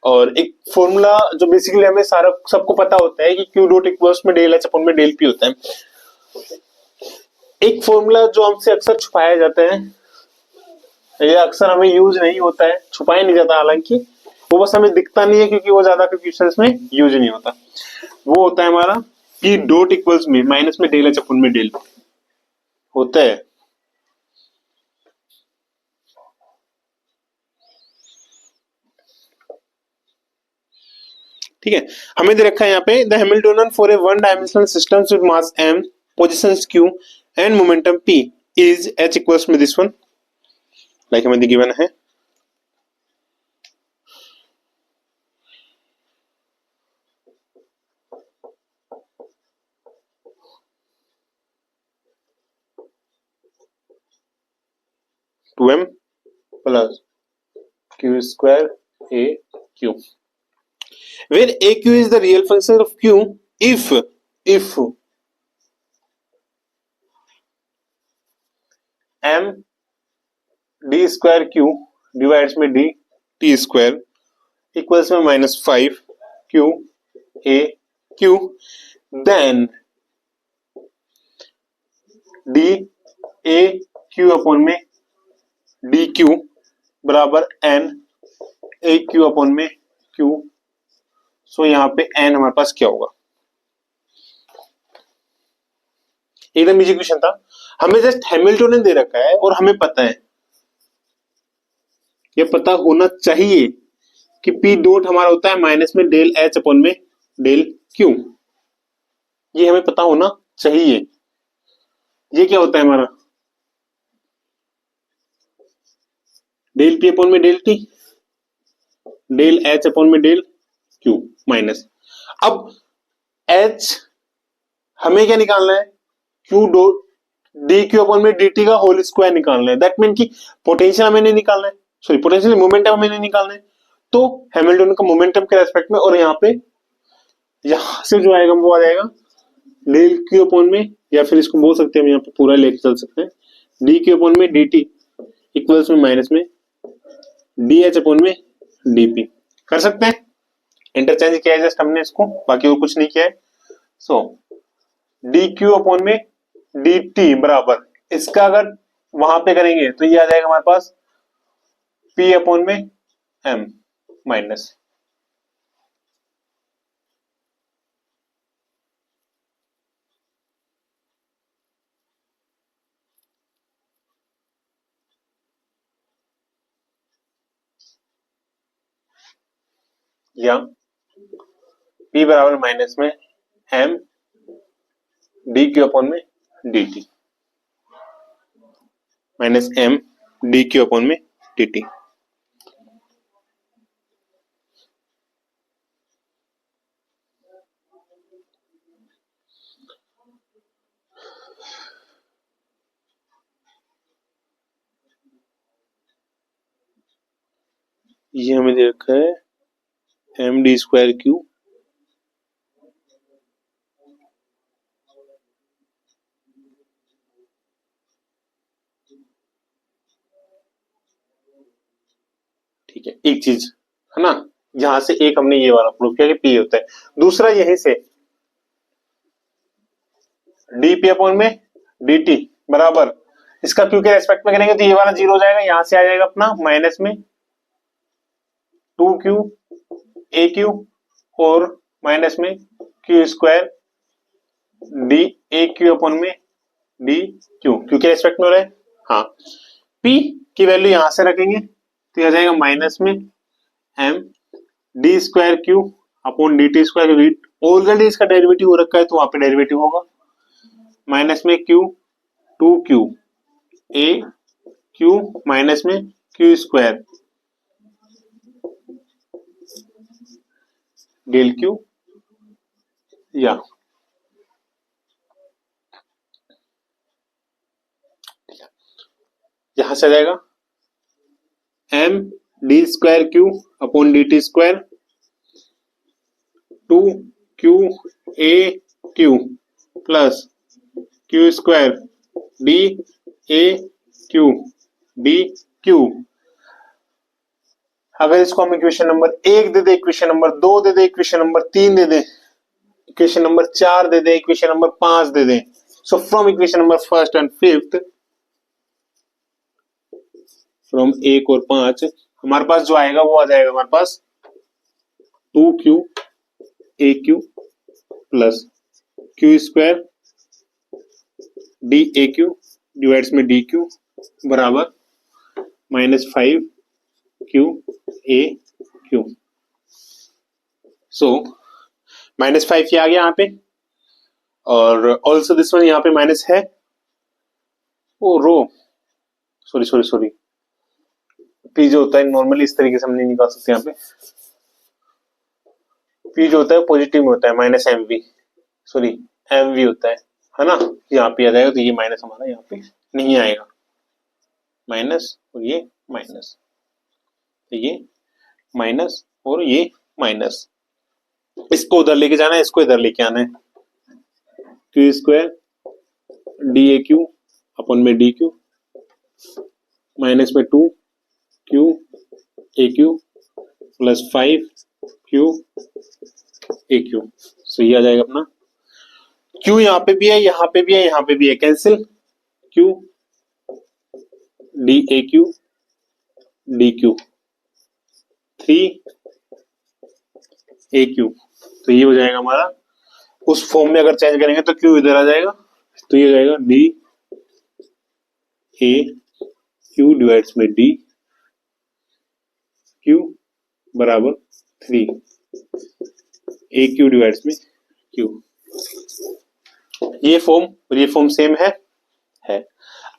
और एक फॉर्मूला जो बेसिकली हमें सारा सबको पता होता है कि क्यू डॉट इक्वल्स में डेल एच अपॉन में डेल पी होता है। एक फॉर्मूला जो हमसे अक्सर छुपाया जाता है, ये अक्सर हमें यूज नहीं होता है, छुपाया नहीं जाता, हालांकि वो बस हमें दिखता नहीं है क्योंकि वो ज्यादा क्वेश्चंस में यूज नहीं होता। वो होता है हमारा कि डॉट इक्वल्स में माइनस में डेल एच अपॉन में डेल होता है। ठीक है, हमें दे रखा है यहाँ पे the Hamiltonian for a one dimensional system with mass m, positions q and momentum p is h equals में दिस वन, लाइक हमें गिवन है। Two m plus q square a q, where aq is the real function of q if m d square q divides में d t square इक्वल्स में -5 q a q, then d a q upon में d q बराबर n a q अपॉन में q। सो यहाँ पे n हमारे पास क्या होगा, एकदम इजी क्वेश्चन था। हमें जस्ट हैमिल्टोनियन दे रखा है और हमें पता है, ये पता होना चाहिए कि पी डॉट हमारा होता है माइनस में डेल एच अपॉन में डेल क्यू, ये हमें पता होना चाहिए। ये क्या होता है हमारा डेल पी अपॉन में del t, del h upon में डेल क्यू माइनस। अब एच हमें क्या निकालना है, q dot d q upon में डी टी का होल स्क्वायर निकालना है। दैट मीन कि पोटेंशियल हमें नहीं निकालना है, सॉरी पोटेंशियल मोमेंटम हमें नहीं निकालना है, तो हैमिल्टन का मोमेंटम के रेस्पेक्ट में, और यहाँ पे यहां से जो आएगा वो आ जाएगा डेल क्यू अपॉन में, या फिर इसको बोल सकते हैं हम यहाँ पे पूरा लेके चल सकते हैं डी क्यू अपॉन में डी टी इक्वल्स में माइनस में डी एच अपॉन में डी पी। कर सकते हैं, इंटरचेंज किया है जस्ट हमने इसको, बाकी और कुछ नहीं किया है। सो डी क्यू अपॉन में डी टी बराबर, इसका अगर वहां पे करेंगे तो ये आ जाएगा हमारे पास पी अपॉन में एम माइनस या P बराबर माइनस में एम डी क्यू अपॉन में d t minus m d q upon में डी टी। ये हमें दे रखा है md²q ठीक है, एक चीज है ना, यहां से एक हमने ये वाला प्रूव किया कि p होता है। दूसरा यहीं से dp अपॉन में dt बराबर, इसका q के रेस्पेक्ट में करेंगे तो ये वाला जीरो हो जाएगा, यहां से आ जाएगा अपना माइनस में 2q aq और माइनस में q² D A Q upon में डी क्यू, क्यू के रेस्पेक्ट में हो रहा है। हाँ, p की वैल्यू यहां से रखेंगे तो यह आ जाएगा माइनस में m d²q upon dt², already इसका डेरिवेटिव हो रखा है तो वहां पे डेरिवेटिव होगा, माइनस में q 2q a q minus में q² डेल q या यहां से आ जाएगा m d²q upon dt² 2q a q plus q² d a q d q। अगर इसको हम equation number 1 they they, equation number 2 they they, equation number 3 they they, equation number 4 they they, equation number 5 they they, so from equation number 1st and 5th, from 1 और 5 हमारे पास जो आएगा वो आ जाएगा हमारे पास 2q aq plus q² daq divides में dq बराबर minus 5q aq। So minus 5 ये आ गया यहाँ पे, और ऑल्सो दिस वन यहाँ पे माइनस है, ओ रो सॉरी पी जो होता है नॉर्मली इस तरीके से हम नहीं निकाल सकते, यहाँ पे पी जो होता है पॉजिटिव में होता है, माइनस एम वी होता है ना, यहाँ पे आ जाएगा तो ये माइनस हमारा यहाँ पे नहीं आएगा, माइनस और ये माइनस, तो ये माइनस और ये माइनस, इसको उधर लेके जाना है, इसको इधर लेके आना है, q² daq अपन में dq माइनस में 2q aq plus 5q aq। सो ये आ जाएगा अपना q, यहाँ पे भी है, यहाँ पे भी है, यहाँ पे भी है, cancel q daq dq 3aq, तो ये हो जाएगा हमारा, उस फॉर्म में अगर चेंज करेंगे तो q इधर आ जाएगा, तो ये हो जाएगा d a q डिवाइड्स में d q बराबर 3 a q डिवाइड्स में q। ये फॉर्म और ये फॉर्म सेम है।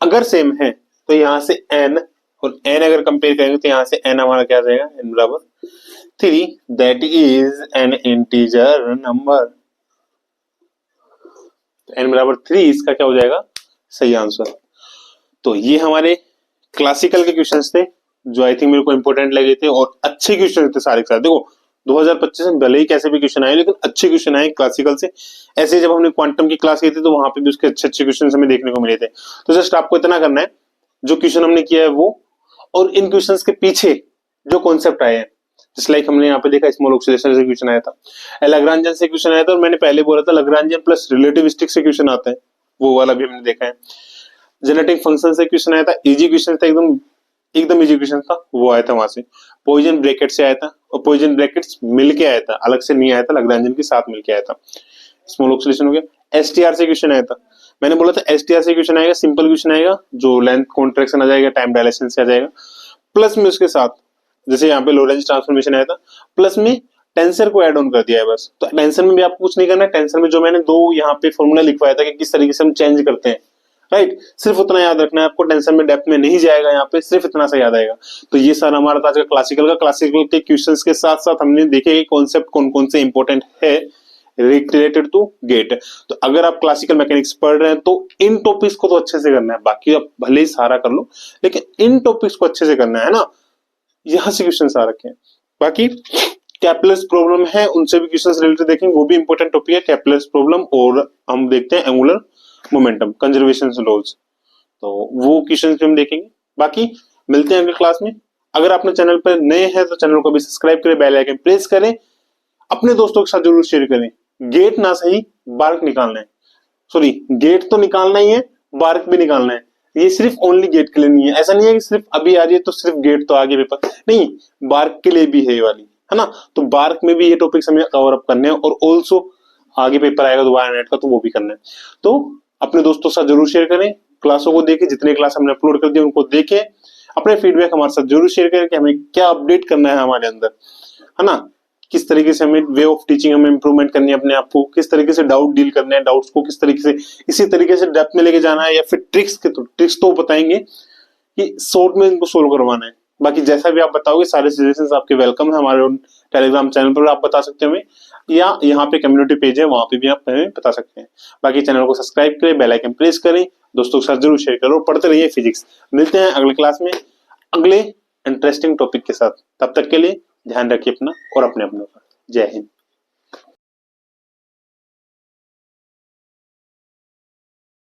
अगर सेम है तो यहां से n और n अगर कंपेयर करेंगे तो यहां से n हमारा क्या आ जाएगा, n बराबर 3, that is an integer number, n बराबर 3 इसका क्या हो जाएगा सही आंसर। तो ये हमारे क्लासिकल के क्वेश्चंस थे जो आई थिंक मेरे को इंपॉर्टेंट लगे थे, और अच्छे क्वेश्चन थे सारे के साथ। देखो 2025 में भले ही कैसे भी क्वेश्चन आए लेकिन अच्छे क्वेश्चन आए क्लासिकल से। ऐसे जब हमने क्वांटम की क्लास की थी तो वहां पे भी उसके अच्छे अच्छे क्वेश्चन हमें देखने को मिले थे। तो जस्ट आपको इतना करना है, जो क्वेश्चन हमने किया है वो, और इन क्वेश्चन के पीछे जो कॉन्सेप्ट आए हैं, जिस लाइक हमने यहाँ पे देखा स्मॉल ऑक्सीलेशन से क्वेश्चन आया था, लैग्रांजियन से क्वेश्चन आया था, और मैंने पहले बोला था लैग्रांजियन प्लस रिलेटिविस्टिक से क्वेश्चन आता है, वो वाला भी हमने देखा है। जेनेटिक फंक्शन से क्वेश्चन आया था, इजी क्वेश्चन था, एकदम इजी क्वेश्चन था, वो आया था वहां से। पॉइजन ब्रैकेट से आया था, और पॉइजन ब्रैकेट्स मिलके आया था, अलग से नहीं आया था, लैग्रांजियन के साथ मिलके आया था। स्मॉल ऑक्सीलेशन हो गया। एसटीआर से क्वेश्चन आया था, मैंने बोला था एसटीआर से क्वेश्चन आएगा, सिंपल क्वेश्चन आएगा, जो लेंथ कॉन्ट्रैक्शन आ जाएगा, टाइम डायलेशन से आ जाएगा, प्लस में उसके साथ जैसे यहाँ पे लोरेंज ट्रांसफॉर्मेशन आया था, प्लस में टेंसर को ऐड ऑन कर दिया है बस। तो टेंसर में भी आपको कुछ नहीं करना है, टेंसर में जो मैंने दो यहाँ पे फॉर्मूला लिखवाया था कि किस तरीके से हम चेंज करते हैं, राइट, सिर्फ उतना याद रखना है आपको, टेंशन में डेप्थ में नहीं जाएगा, यहाँ पे सिर्फ इतना सा याद आएगा। तो ये सारा हमारा था आज का क्लासिकल के क्वेश्चंस के साथ साथ हमने देखे कि कॉन्सेप्ट कौन कौन से इंपॉर्टेंट है रिलेटेड टू गेट। तो अगर आप क्लासिकल मैकेनिक्स पढ़ रहे हैं तो इन टॉपिक्स को तो अच्छे से करना है, बाकी आप भले ही सारा कर लो लेकिन इन टॉपिक्स को अच्छे से करना है ना। यहाँ से क्वेश्चन आ रखे हैं। बाकी कैपलर्स प्रॉब्लम है, उनसे भी क्वेश्चंस रिलेटेड देखेंगे, वो भी इंपॉर्टेंट टॉपिक है कैपलर्स प्रॉब्लम। और हम देखते हैं एंगुलर मोमेंटम कंजर्वेशन लॉज, तो वो क्वेश्चंस भी हम देखेंगे। बाकी मिलते हैं अगले क्लास में। अगर आपने चैनल पर नए हैं तो चैनल को भी सब्सक्राइब करें, बेल आइकन प्रेस करें, अपने दोस्तों के साथ जरूर शेयर करें। गेट ना सही बार्क निकालना है, सॉरी गेट तो निकालना ही है, बार्क भी निकालना है। ये सिर्फ ओनली गेट के लिए नहीं है, ऐसा नहीं है कि सिर्फ अभी आ रही है तो सिर्फ गेट तो आगे पेपर नहीं, बार्क के लिए भी है ये वाली, है ना। तो बार्क में भी ये टॉपिक्स हमें कवर अप करने हैं, और ऑल्सो आगे पेपर आएगा दोबारा नेट का, तो वो भी करना है। तो अपने दोस्तों के साथ जरूर शेयर करें, क्लासों को देखें, जितने क्लास हमने अपलोड कर दिए उनको देखें, अपने फीडबैक हमारे साथ जरूर शेयर करें कि हमें क्या अपडेट करना है हमारे अंदर, है ना। किस तरीके से हमें वे ऑफ टीचिंग हमें इंप्रूवमेंट करनी है अपने आप को, किस तरीके से डाउट डील करने हैं, डाउट्स को किस तरीके से इसी तरीके से डेप्थ में लेके जाना है, या फिर ट्रिक्स तो बताएंगे कि शॉर्ट में इनको सोल्व करवाना है। बाकी जैसा भी आप बताओगे सारे सजेशंस आपके वेलकम है, हमारे टेलीग्राम चैनल पर आप बता सकते हो हमें, या यहाँ पे कम्युनिटी पेज है वहां पे भी आप हमें बता सकते हैं। बाकी चैनल को सब्सक्राइब करें, बेल आइकन प्रेस करें, दोस्तों के साथ जरूर शेयर करो, पढ़ते रहिए फिजिक्स। मिलते हैं अगले क्लास में अगले इंटरेस्टिंग टॉपिक के साथ, तब तक के लिए ध्यान रखिए अपना और अपने अपनों का। जय हिंद।